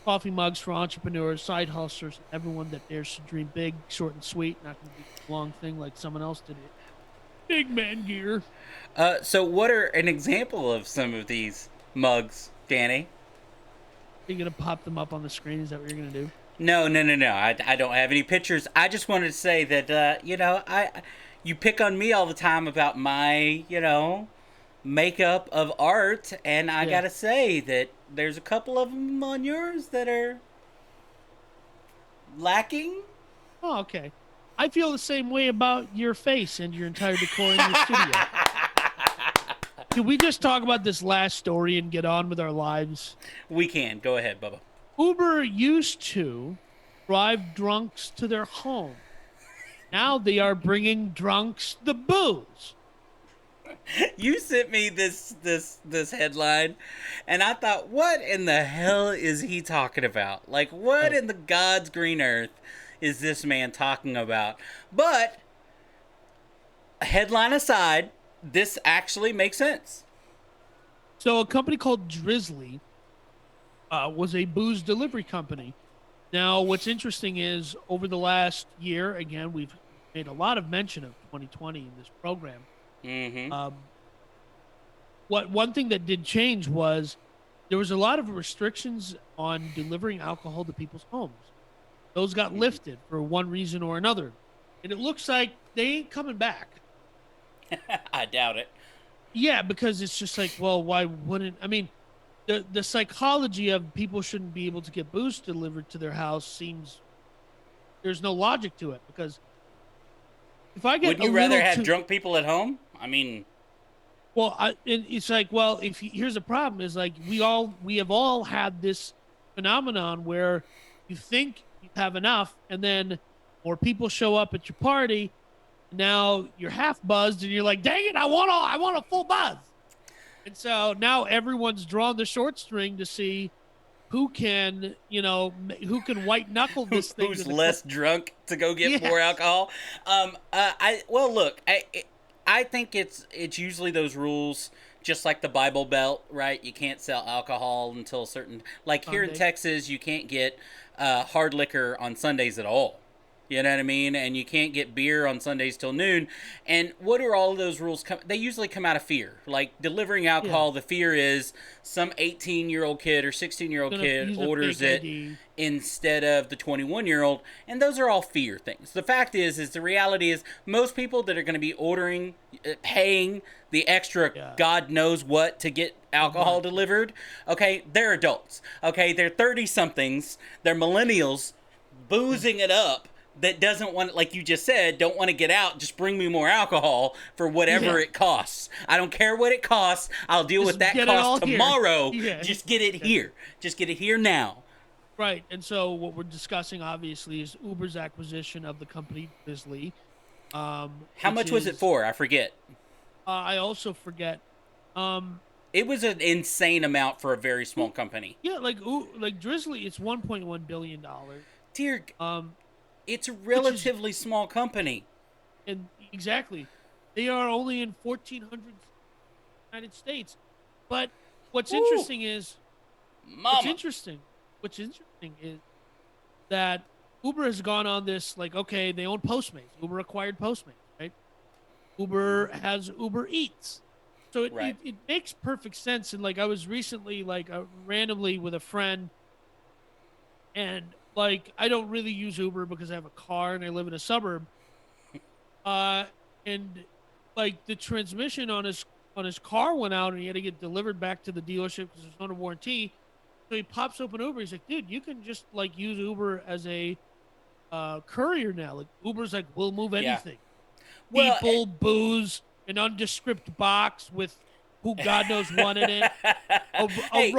coffee mugs for entrepreneurs, side hustlers, everyone that dares to dream big, short and sweet, not going to be a long thing like someone else did it. Big man gear. So what are an example of some of these mugs, Danny? Are you going to pop them up on the screen? Is that what you're going to do? No. I don't have any pictures. I just wanted to say that, you pick on me all the time about my, makeup of art, and I gotta say that there's a couple of them on yours that are lacking. Oh, okay. I feel the same way about your face and your entire decor in your studio. Can we just talk about this last story and get on with our lives? We can. Go ahead, Bubba. Uber used to drive drunks to their home. Now they are bringing drunks the booze. You sent me this headline, and I thought, what in the hell is he talking about? Like, what in the God's green earth is this man talking about? But, headline aside, this actually makes sense. So a company called Drizly was a booze delivery company. Now, what's interesting is over the last year, again, we've made a lot of mention of 2020 in this program. Mm-hmm. One thing that did change was there was a lot of restrictions on delivering alcohol to people's homes. Those got lifted for one reason or another. And it looks like they ain't coming back. I doubt it. Yeah, because it's just like, well, why wouldn't... I mean, the psychology of people shouldn't be able to get booze delivered to their house seems... There's no logic to it, because if I get Wouldn't you rather have drunk people at home? I mean... Well, it's like, well, here's the problem is like we have all had this phenomenon where you think you have enough, and then more people show up at your party. Now you're half buzzed, and you're like, "Dang it, I want a full buzz." And so now everyone's drawn the short string to see who can white knuckle this thing. Who's less drunk to go get more alcohol? I think it's usually those rules, just like the Bible Belt, right? You can't sell alcohol until a certain... Like here in Texas, you can't get hard liquor on Sundays at all. You know what I mean? And you can't get beer on Sundays till noon. And what are all of those rules? They usually come out of fear. Like delivering Yeah, alcohol, the fear is some 18-year-old kid or 16-year-old gonna kid use a orders fake it ID. instead of the 21-year-old. And those are all fear things. The fact is the reality is most people that are going to be ordering, paying the extra Yeah, God knows what to get a alcohol month. delivered, okay, they're adults. Okay, they're 30 somethings, they're millennials Yeah, boozing it up that doesn't want, like you just said, don't want to get out. Just bring me more alcohol for whatever yeah. it costs. I don't care what it costs. I'll deal with Just that get it cost all here. tomorrow. Yeah, Just get it yeah. here. Just get it here now. Right. And so what we're discussing obviously is Uber's acquisition of the company Drizly, How which much was it is for? I forget. I also forget. Um, It was an insane amount for a very small who, company. yeah, like Drizly, it's $1.1 billion. Dear, Um, it's a which is relatively small company. and exactly, they are only in 1,400 United States. But what's Woo, interesting is what's mama. interesting. What's interesting is that Uber has gone on this like okay, they own Postmates. Uber acquired Postmates, right? Uber has Uber Eats. So it, Right. it, it makes perfect sense. And like I was recently like randomly with a friend and like I don't really use Uber because I have a car and I live in a suburb. Uh and like the transmission on his car went out and he had to get delivered back to the dealership because it's under warranty. So he pops open Uber. He's like, dude, you can just like use Uber as a courier now. Like Uber's like, we'll move Yeah. anything. Well, People, booze, an nondescript box with who God knows what in it, hey, a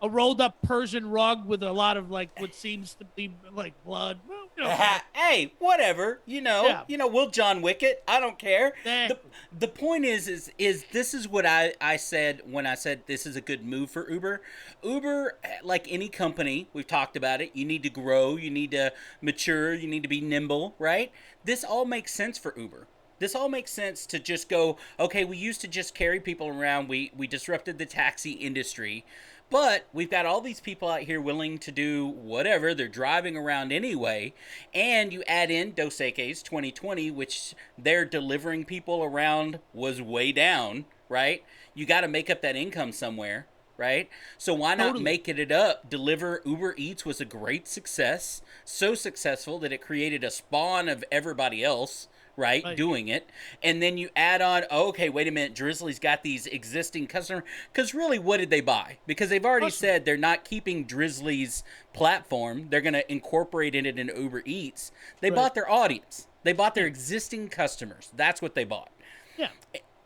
rolled up Persian rug with a lot of like what seems to be like blood. Well, whatever. hey, whatever. Yeah, We'll John Wick it. I don't care. the exactly. The point is this is what I said when I said this is a good move for Uber. Uber, like any company, we've talked about it. You need to grow. You need to mature. You need to be nimble. Right. This all makes sense for Uber. This all makes sense to just go, okay, we used to just carry people around. We disrupted the taxi industry. But we've got all these people out here willing to do whatever. They're driving around anyway. And you add in Dos Equis 2020, which their delivering people around was way down, right? You got to make up that income somewhere, right? So why not Totally. make it up? Deliver Uber Eats was a great success. So successful that it created a spawn of everybody else, right, Right. doing it. And then you add on, oh, okay, wait a minute, Drizly's got these existing customers. Because really, what did they buy? Because they've already Customers. said they're not keeping Drizly's platform, they're going to incorporate it in Uber Eats. They Right. bought their audience, they bought their Yeah. existing customers. That's what they bought. Yeah.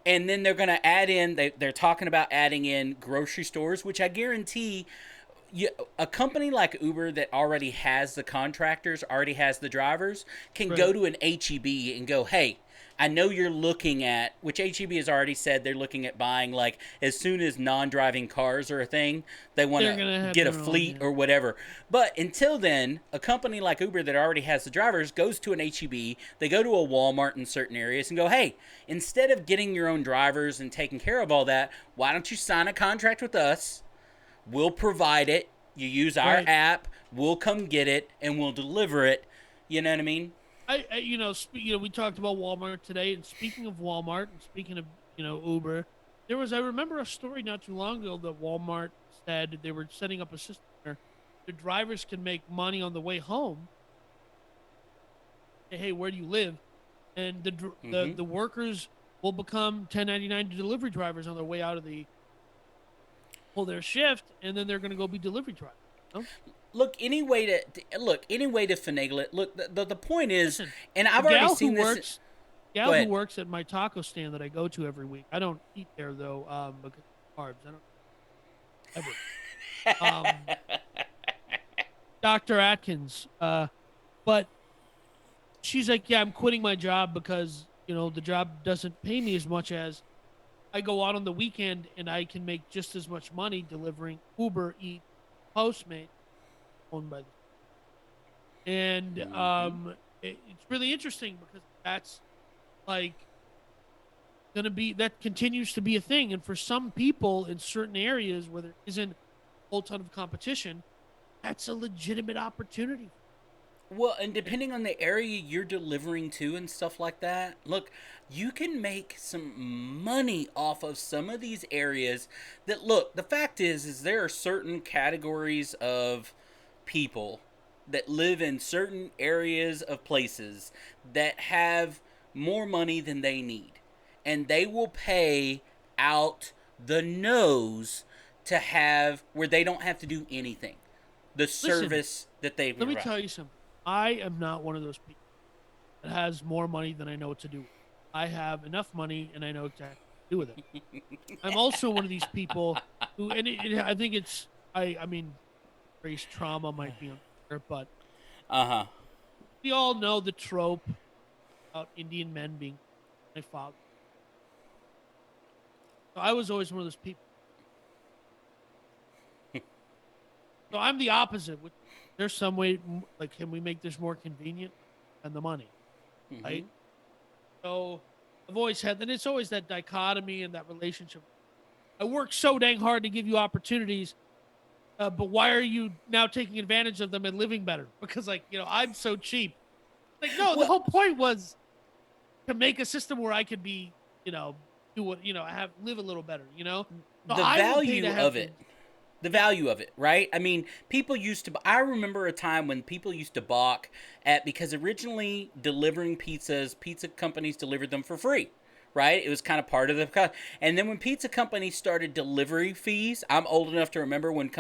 And then they're going to add in, they're talking about adding in grocery stores, which I guarantee you, a company like Uber that already has the contractors, already has the drivers, can Right. go to an HEB and go, hey, I know you're looking at, which HEB has already said they're looking at buying, like, as soon as non driving cars are a thing, they want They're to gonna have get a their own. fleet Yeah. or whatever. But until then, a company like Uber that already has the drivers goes to an HEB, they go to a Walmart in certain areas and go, hey, instead of getting your own drivers and taking care of all that, why don't you sign a contract with us? We'll provide it. You use our Right. app. We'll come get it and we'll deliver it. You know what I mean? We talked about Walmart today, and speaking of Walmart, and speaking of Uber, I remember a story not too long ago that Walmart said they were setting up a system where the drivers can make money on the way home. Hey, where do you live? And Mm-hmm. the workers will become 1099 delivery drivers on their way out of the pull their shift, and then they're going to go be delivery drivers. You know? Any way to finagle it. Look, the point is, Listen, and the I've already seen this. Go gal who ahead. works at my taco stand that I go to every week. I don't eat there though, because of carbs. I don't ever. Um, Dr. Atkins. But she's like, yeah, I'm quitting my job because the job doesn't pay me as much as I go out on the weekend and I can make just as much money delivering Uber Eat Postmate owned by the and Mm-hmm. it's really interesting because that's like going to be that continues to be a thing. And for some people in certain areas where there isn't a whole ton of competition, that's a legitimate opportunity. Well, and depending on the area you're delivering to and stuff like that, look, you can make some money off of some of these areas that look, the fact is there are certain categories of people that live in certain areas of places that have more money than they need. And they will pay out the nose to have where they don't have to do anything. The Listen, service that they let me provide. tell you something. I am not one of those people that has more money than I know what to do with. I have enough money and I know exactly what to do with it. I'm also one of these people who, and I think it's, I mean, race trauma might be unfair, but Uh huh. we all know the trope about Indian men being my father. So I was always one of those people. So I'm the opposite. Which there's some way, like, can we make this more convenient and the money, Mm-hmm. right? So I've always had, and it's always that dichotomy and that relationship. I work so dang hard to give you opportunities, but why are you now taking advantage of them and living better? Because, like, I'm so cheap. Like, no, the Well, whole point was to make a system where I could be, you know, do what, have live a little better, So the I will pay to value have of it, things. the Yeah. value of it, right? I mean, people used to. I remember a time when people used to balk at because originally delivering pizzas, pizza companies delivered them for free. Right, it was kind of part of the, and then when pizza companies started delivery fees, I'm old enough to remember when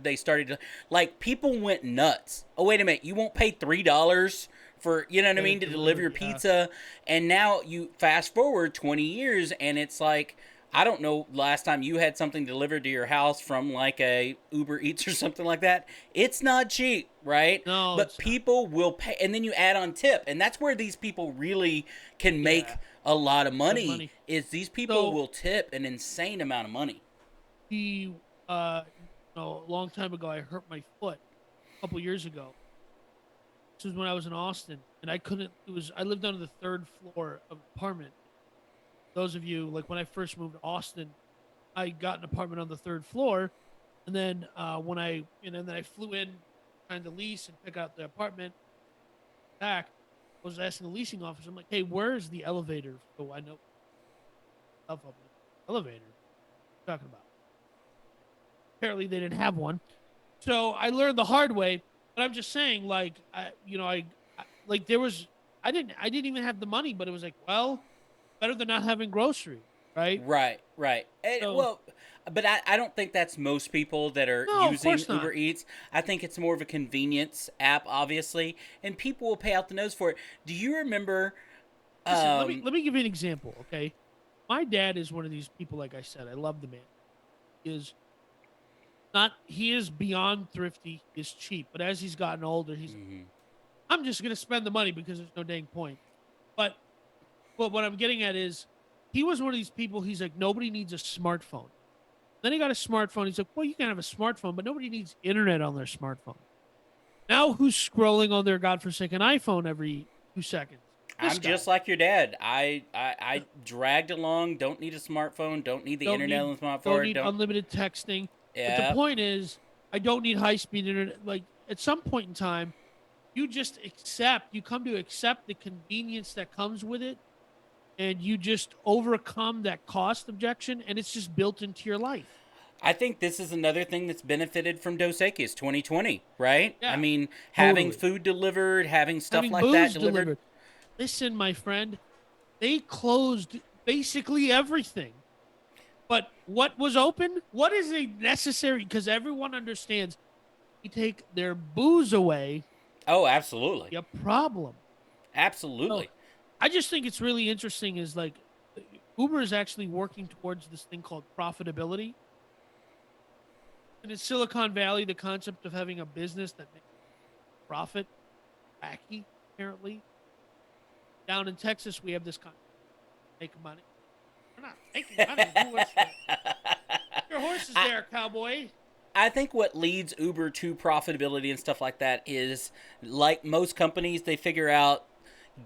they started to, like, people went nuts. Oh wait a minute, you won't pay $3 for, you know what I Get mean, it to deliver delivered. your Yeah. pizza, and now you fast forward 20 years and it's like, I don't know last time you had something delivered to your house from like a Uber Eats or something like that. It's not cheap, right? No, But it's not. people will pay, and then you add on tip, and that's where these people really can Yeah. make a lot of Good money. money. Is these people So will tip an insane amount of money. he, a long time ago, I hurt my foot a couple years ago. This was when I was in Austin, and I couldn't. It was I lived on the third floor of an apartment. Those of you, like, when I first moved to Austin, I got an apartment on the third floor, and then when then I flew in, trying to lease and pick out the apartment back. I was asking the leasing officer, I'm like, "Hey, where's the elevator?" So I know stuff up in the elevator. What are you talking about? Apparently, they didn't have one. So I learned the hard way. But I'm just saying, like, like, there was, I didn't even have the money, but it was like, well, better than not having groceries, right? Right, right. So Well, but I don't think that's most people that are no, of using course Uber not. Eats. I think it's more of a convenience app, obviously, and people will pay out the nose for it. Do you remember? Listen, let me Um, let me give you an example, okay? My dad is one of these people. Like I said, I love the man. He is not. He is beyond thrifty. He is cheap, but as he's gotten older, he's like, mhm. I'm just gonna spend the money because there's no dang point. But what I'm getting at is, he was one of these people. He's like, nobody needs a smartphone. Then he got a smartphone. He's like, well, you can have a smartphone, but nobody needs internet on their smartphone. Now who's scrolling on their godforsaken iPhone every 2 seconds? This I'm just guy. like your dad. I dragged along. Don't need a smartphone. Don't need the Don't internet need on the don't smartphone. need Don't. unlimited texting. But the Yeah. point is, I don't need high speed internet. Like, at some point in time, you come to accept the convenience that comes with it, and you just overcome that cost objection, and it's just built into your life. I think this is another thing that's benefited from Dos Equis 2020, right? I Yeah, mean, having totally. food delivered, having stuff Having like that booze delivered. delivered. Listen, my friend, they closed basically everything. But what was open? What is a necessary? Because everyone understands, you take their booze away, Oh, absolutely. a problem. So Absolutely. I just think it's really interesting. Is like, Uber is actually working towards this thing called profitability. And in Silicon Valley, the concept of having a business that makes profit, wacky, apparently. Down in Texas, we have this concept: make money. We're not making money. Who wants to? Your horse is I, there, cowboy. I think what leads Uber to profitability and stuff like that is, like most companies, they figure out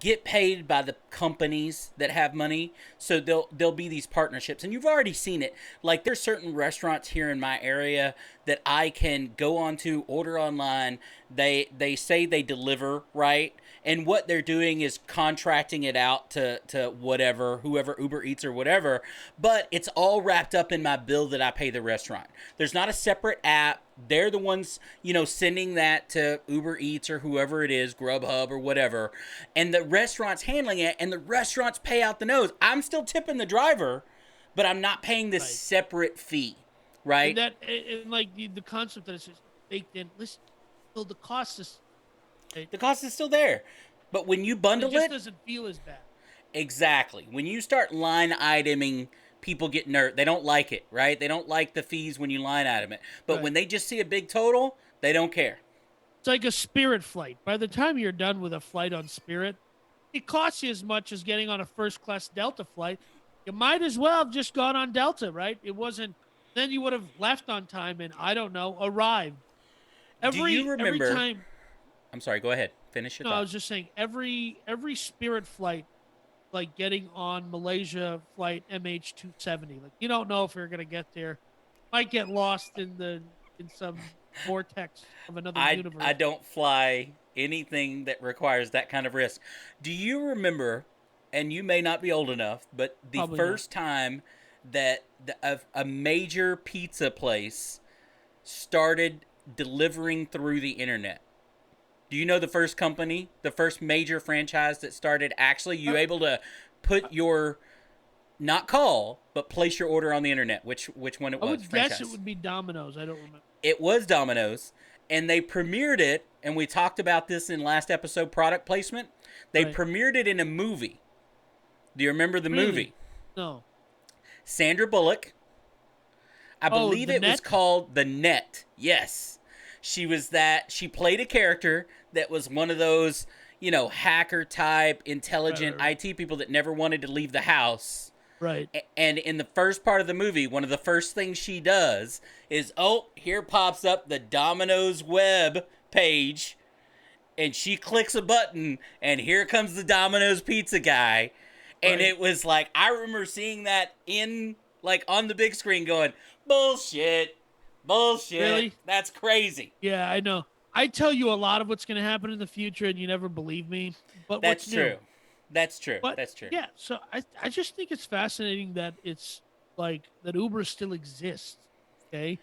get paid by the companies that have money, so there'll be these partnerships, and you've already seen it. Like, there's certain restaurants here in my area that I can go onto, order online. They say they deliver, right? And what they're doing is contracting it out to whatever, whoever, Uber Eats or whatever, but it's all wrapped up in my bill that I pay the restaurant. There's not a separate app. They're the ones, sending that to Uber Eats or whoever it is, Grubhub or whatever, and the restaurant's handling it, and the restaurants pay out the nose. I'm still tipping the driver, but I'm not paying this Right. separate fee, right? And like the concept that it's just baked in. Listen, well, the cost is. The cost is still there. But when you bundle It just it, doesn't feel as bad. exactly. When you start line iteming, people get nervous. They don't like it, right? They don't like the fees when you line item it. But Right. when they just see a big total, they don't care. It's like a Spirit flight. By the time you're done with a flight on Spirit, it costs you as much as getting on a first class Delta flight. You might as well have just gone on Delta, right? It wasn't. Then you would have left on time and I don't know, arrived. Do you Every remember? time. I'm sorry, go ahead. Finish your No, I thought. was just saying every Spirit flight, like getting on Malaysia flight MH270. Like you don't know if you're gonna get there. Might get lost in some vortex of another universe. I don't fly anything that requires that kind of risk. Do you remember, and you may not be old enough, but the Probably first time that a major pizza place started delivering through the internet? Do you know the first company, the first major franchise that started actually you able to put your not call but place your order on the internet? Which one it I was? would Franchise. guess it would be Domino's. I don't remember. It was Domino's, and they premiered it, and we talked about this in last episode, product placement. They Right. premiered it in a movie. Do you remember the Really? movie? No. Sandra Bullock. I Oh, believe The it was Net? called The Net. Yes. She played a character that was one of those, hacker type, intelligent Right. IT people that never wanted to leave the house. Right. And in the first part of the movie, one of the first things she does is, oh, here pops up the Domino's web page, and she clicks a button, and here comes the Domino's pizza guy. And Right. it was like, I remember seeing that on the big screen going, bullshit, Really? that's crazy. Yeah, I know. I tell you a lot of what's going to happen in the future, and you never believe me. But That's what's new? true. That's true. But That's true. yeah, so I just think it's fascinating that it's like that Uber still exists. Okay,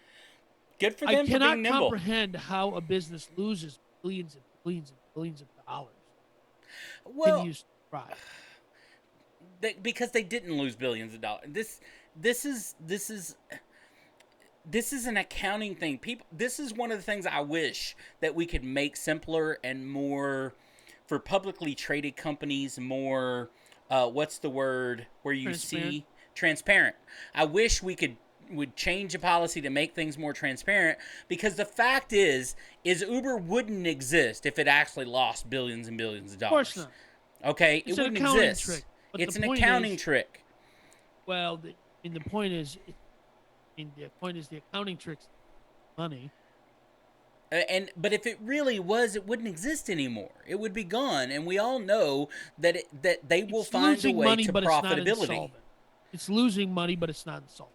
Good for I them for cannot being nimble. comprehend how a business loses billions and billions and billions of dollars. Well, Continues to thrive. because they didn't lose billions of dollars. This is an accounting thing. This is one of the things I wish that we could make simpler and more for publicly traded companies. More, what's the word where you Transparent. see transparent? I wish we would change a policy to make things more transparent, because the fact is Uber wouldn't exist if it actually lost billions and billions of Of dollars. course not. Okay, It's it an wouldn't accounting exist. trick. But It's the an point accounting is, trick. well, the point is, the point is the accounting tricks money. But if it really was, it wouldn't exist anymore. It would be gone, and we all know that that they will It's find a losing way money, to but it's not profitability. insolvent. It's losing money, but it's not insolvent.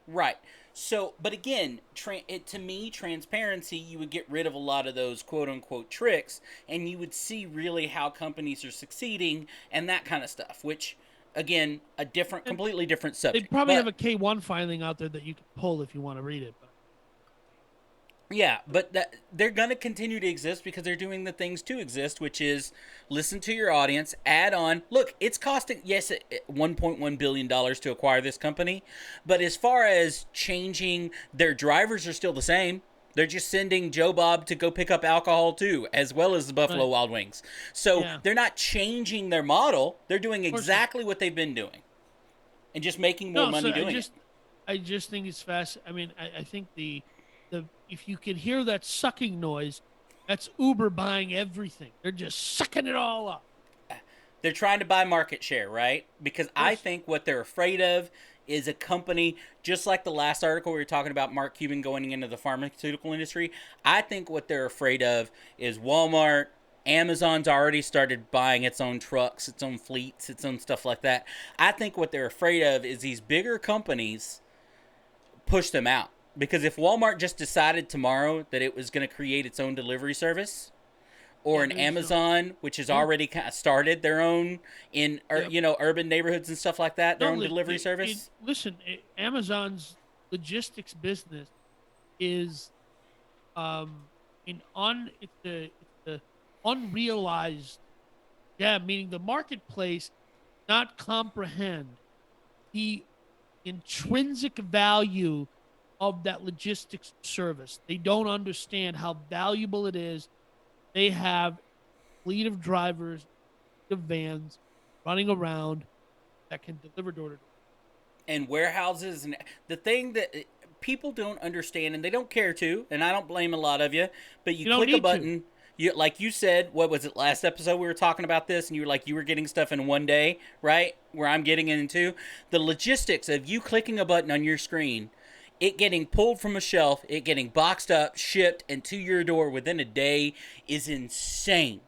Right. So, but again, to me, transparency, you would get rid of a lot of those quote unquote tricks, and you would see really how companies are succeeding and that kind of stuff. Which, again, completely different They subject. probably But- have a K1 filing out there that you can pull if you want to read it. But Yeah, but they're going to continue to exist because they're doing the things to exist, which is listen to your audience, add on. Look, it's costing, yes, $1.1 billion to acquire this company, but as far as changing, their drivers are still the same. They're just sending Joe Bob to go pick up alcohol too, as well as the Buffalo Right. Wild Wings. So Yeah. they're not changing their model. They're doing course not. exactly what they've been doing and just making more money doing it. I just think it's fast. I mean, I think the if you can hear that sucking noise, that's Uber buying everything. They're just sucking it all up. They're trying to buy market share, right? Because I Yes. think what they're afraid of is a company, just like the last article we were talking about Mark Cuban going into the pharmaceutical industry. I think what they're afraid of is Walmart, Amazon's already started buying its own trucks, its own fleets, its own stuff like that. I think what they're afraid of is these bigger companies push them out. Because if Walmart just decided tomorrow that it was going to create its own delivery service, or Yeah, an there's Amazon, which has yeah, already kind of started their own in, yeah. urban neighborhoods and stuff like that, their No, own delivery service. listen, Amazon's logistics business is in on it's the unrealized, yeah, meaning the marketplace not comprehend the intrinsic value of that logistics service. They don't understand how valuable it is. They have a fleet of drivers, of vans running around that can deliver door to door. And warehouses, and the thing that people don't understand, and they don't care to, and I don't blame a lot of you, but you You don't click a need to. button. You, like you said, what was it, last episode we were talking about this, and you were like, you were getting stuff in one day, right? Where I'm getting it into the logistics of you clicking a button on your screen, it getting pulled from a shelf, it getting boxed up, shipped, and to your door within a day is insane.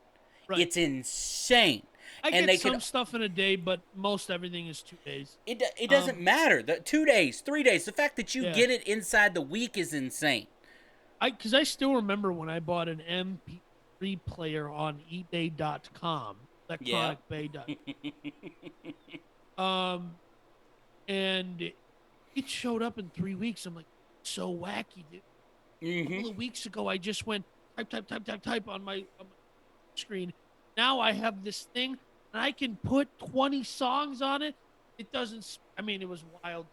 Right. It's insane. I And get they could, some stuff in a day, but most everything is 2 days. it doesn't matter. The 2 days, 3 days, the fact that you Yeah. get it inside the week is insane. I still remember when I bought an MP3 player on eBay.com, Yeah. electronicbay.com. And it showed up in 3 weeks. I'm like, so wacky, dude. A Mm-hmm. couple of weeks ago, I just went type on my screen. Now I have this thing, and I can put 20 songs on it. It doesn't. I mean, it was wild.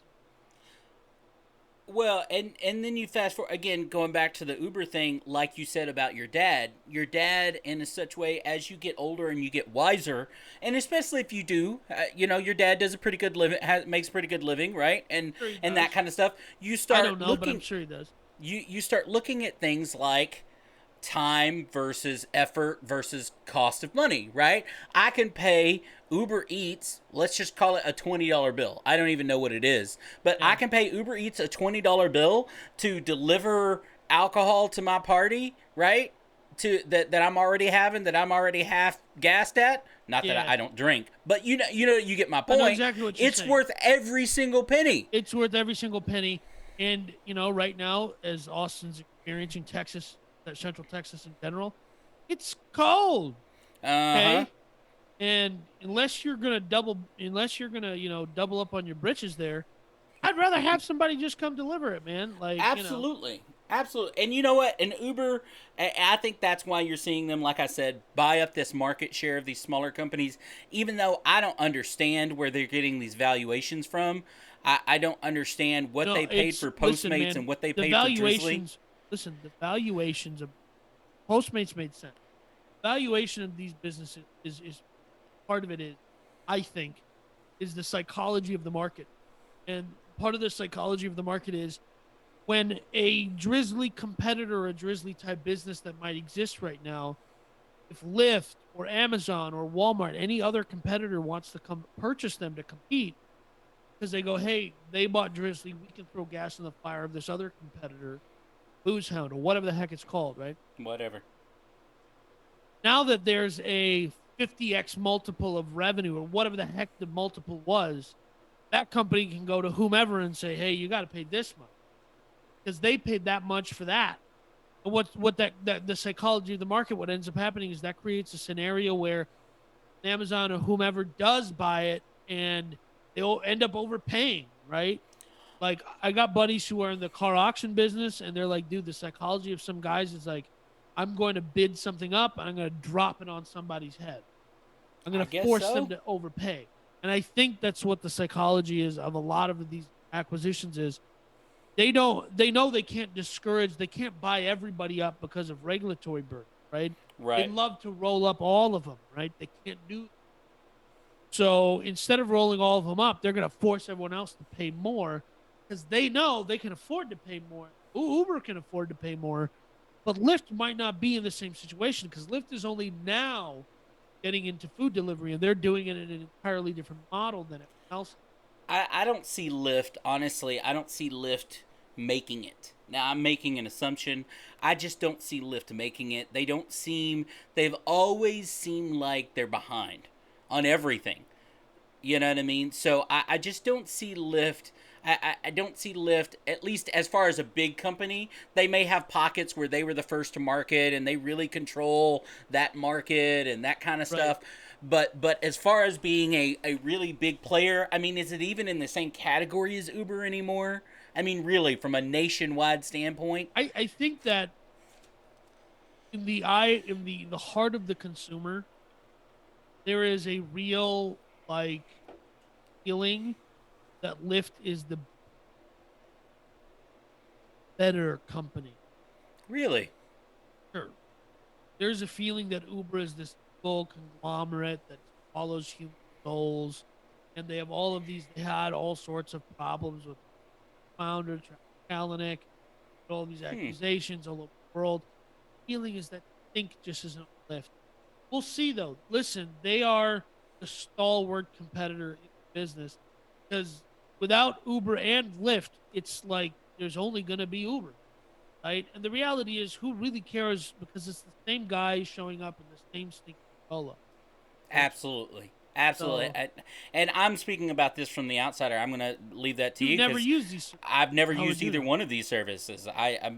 Well, and then you fast forward again, going back to the Uber thing, like you said about your dad. Your dad, in a such way, as you get older and you get wiser, and especially if you do, your dad does a pretty good living, makes a pretty good living, right? Sure he And that does. kind of stuff. You I don't start know, but I'm looking, sure he does. you start looking at things like time versus effort versus cost of money, right? I can pay Uber Eats, let's just call it a $20 bill. I don't even know what it is, but I Yeah, can pay Uber Eats a $20 bill to deliver alcohol to my party, right? To that I'm already having, that I'm already half gassed at. Not that yeah. I don't drink, but you get my I know point. exactly what you're It's saying. worth every single penny. It's worth every single penny. And right now, as Austin's experiencing Texas, Central Texas in general, it's cold. Uh-huh. Okay, and unless you're gonna double up on your britches there, I'd rather have somebody just come deliver it, man. Absolutely. Absolutely. And you know what? An Uber, I think that's why you're seeing them, like I said, buy up this market share of these smaller companies. Even though I don't understand where they're getting these valuations from, I don't understand what No, they paid it's for listen, Postmates man. and what they The paid for Drizly. valuations. Listen, the valuations of Postmates made sense. Valuation of these businesses is part of it is, I think, is the psychology of the market. And part of the psychology of the market is when a Drizly competitor or a Drizly type business that might exist right now, if Lyft or Amazon or Walmart, any other competitor wants to come purchase them to compete, because they go, hey, they bought Drizly, we can throw gas in the fire of this other competitor, Booze Hound, or whatever the heck it's called, right? Whatever. Now that there's a 50x multiple of revenue, or whatever the heck the multiple was, that company can go to whomever and say, hey, you got to pay this much because they paid that much for that. And what that the psychology of the market, what ends up happening is that creates a scenario where Amazon or whomever does buy it, and they'll end up overpaying, right? Like I got buddies who are in the car auction business, and they're like, dude, the psychology of some guys is like, I'm going to bid something up and I'm going to drop it on somebody's head. I'm going I to guess force them so. to overpay. And I think that's what the psychology is of a lot of these acquisitions is they know they can't discourage, they can't buy everybody up because of regulatory burden, right? They'd Right. love to roll up all of them, right? They can't do. So instead of rolling all of them up, they're going to force everyone else to pay more because they know they can afford to pay more. Uber can afford to pay more, but Lyft might not be in the same situation because Lyft is only now getting into food delivery, and they're doing it in an entirely different model than everyone else. I don't see Lyft, honestly, I don't see Lyft making it. Now, I'm making an assumption. I just don't see Lyft making it. They've always seemed like they're behind on everything. You know what I mean? So I just don't see Lyft. I don't see Lyft, at least as far as a big company. They may have pockets where they were the first to market and they really control that market and that kind of Right. stuff. But as far as being a really big player, I mean, is it even in the same category as Uber anymore? I mean, really, from a nationwide standpoint? I think that in the heart of the consumer, there is a real like feeling that Lyft is the better company. Really? Sure. There's a feeling that Uber is this full conglomerate that follows human souls, and they have all of these. They had all sorts of problems with founder Travis Kalanick, all these Hmm. accusations all over the world. Feeling is that think just isn't Lyft. We'll see though. Listen, they are the stalwart competitor in the business because without Uber and Lyft, it's like there's only going to be Uber, right? And the reality is, who really cares? Because it's the same guy showing up in the same stinking Corolla, unfortunately. Absolutely. Absolutely. So And I'm speaking about this from the outsider. I'm going to leave that to you've you never because used these. I've never How would used you either know? one of these services.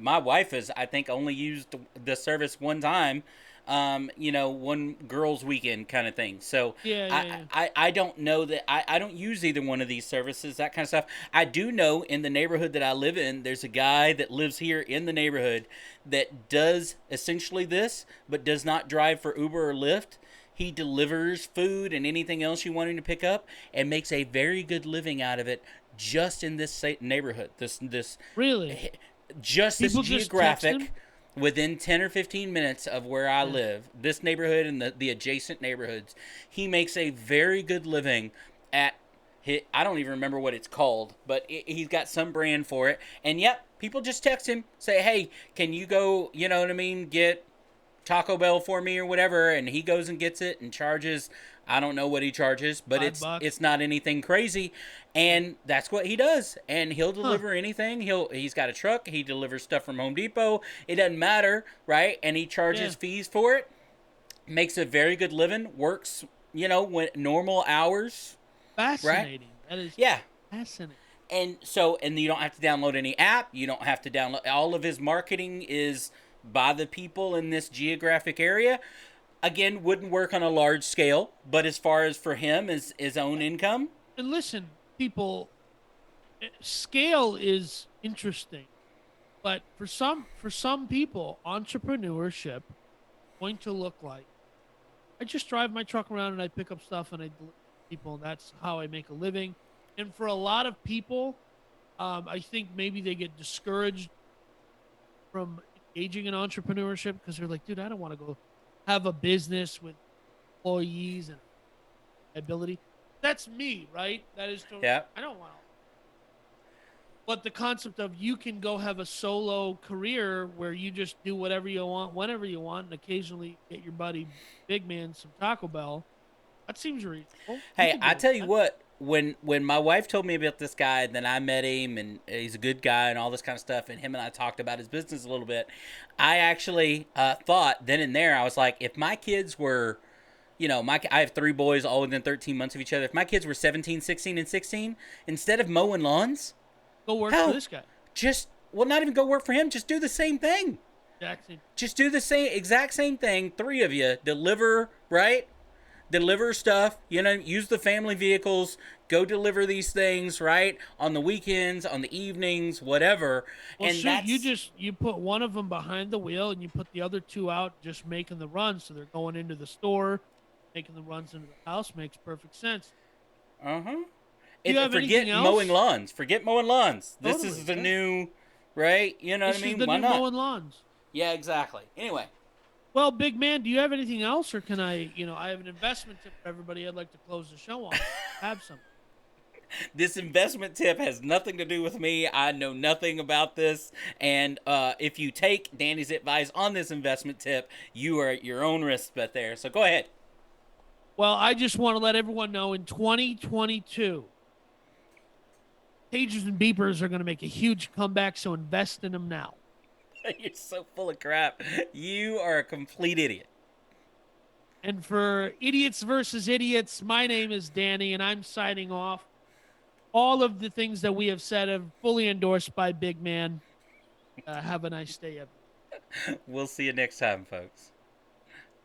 My wife has, I think, only used the service one time. One girls' weekend kind of thing. So Yeah, yeah, yeah. I don't know that I don't use either one of these services, that kind of stuff. I do know in the neighborhood that I live in, there's a guy that lives here in the neighborhood that does essentially this, but does not drive for Uber or Lyft. He delivers food and anything else you want him to pick up, and makes a very good living out of it, just in this neighborhood. This Really? just this People just text him? geographic, within 10 or 15 minutes of where I Yeah. live, this neighborhood and the adjacent neighborhoods, he makes a very good living at. I don't even remember what it's called, but he's got some brand for it. And yep, people just text him, say, "Hey, can you go? You know what I mean? Get Taco Bell for me or whatever," and he goes and gets it and charges. I don't know what he charges, but Five it's bucks. it's not anything crazy, Right. and that's what he does. And he'll Huh. deliver anything. He's got a truck. He delivers stuff from Home Depot. It doesn't matter, right? And he Yeah. charges fees for it. Makes a very good living. Works, when normal hours, right? Fascinating. That is Yeah, fascinating. and you don't have to download any app. You don't have to download. All of his marketing is by the people in this geographic area. Again, wouldn't work on a large scale, but as far as for him, his own income. And listen, people, scale is interesting, but for some people, entrepreneurship is going to look like I just drive my truck around and I pick up stuff and I deliver to people, and that's how I make a living. And for a lot of people, I think maybe they get discouraged from engaging in entrepreneurship because they're like, dude, I don't want to go have a business with employees and ability. That's me, right? That is totally. Yeah. I don't want to. But the concept of you can go have a solo career where you just do whatever you want, whenever you want, and occasionally get your buddy Big Man some Taco Bell. That seems reasonable. You Hey, can I deal with tell you that. what. When my wife told me about this guy, and then I met him, and he's a good guy, and all this kind of stuff, and him and I talked about his business a little bit, I actually thought then and there, I was like, if my kids were, I have three boys all within 13 months of each other. If my kids were 17, 16, and 16, instead of mowing lawns, Go work for hell, this guy. just, well, not even go work for him, just do the same thing. Jackson. Just do the exact same thing. Three of you deliver, right? Deliver stuff, use the family vehicles, go deliver these things, right? On the weekends, on the evenings, whatever. Well, And shoot, you that's, just you put one of them behind the wheel and you put the other two out just making the runs. So they're going into the store, making the runs into the house. Makes perfect sense. uh-huh. Do you have anything Forget mowing else? lawns. Forget mowing lawns. This is Totally. the Yeah. new, right? You know what I This is mean? the Why new not? mowing lawns. Yeah, exactly. Anyway, Well, big man, do you have anything else, or can I have an investment tip for everybody. I'd like to close the show on. Have some. this investment tip has nothing to do with me. I know nothing about this. And if you take Danny's advice on this investment tip, you are at your own risk bet there. So go ahead. Well, I just want to let everyone know in 2022, pagers and beepers are going to make a huge comeback. So invest in them now. You're so full of crap. You are a complete idiot. And for idiots versus idiots, my name is Danny, and I'm signing off. all of the things that we have said are fully endorsed by Big Man. Have a nice day, everyone. We'll see you next time, folks.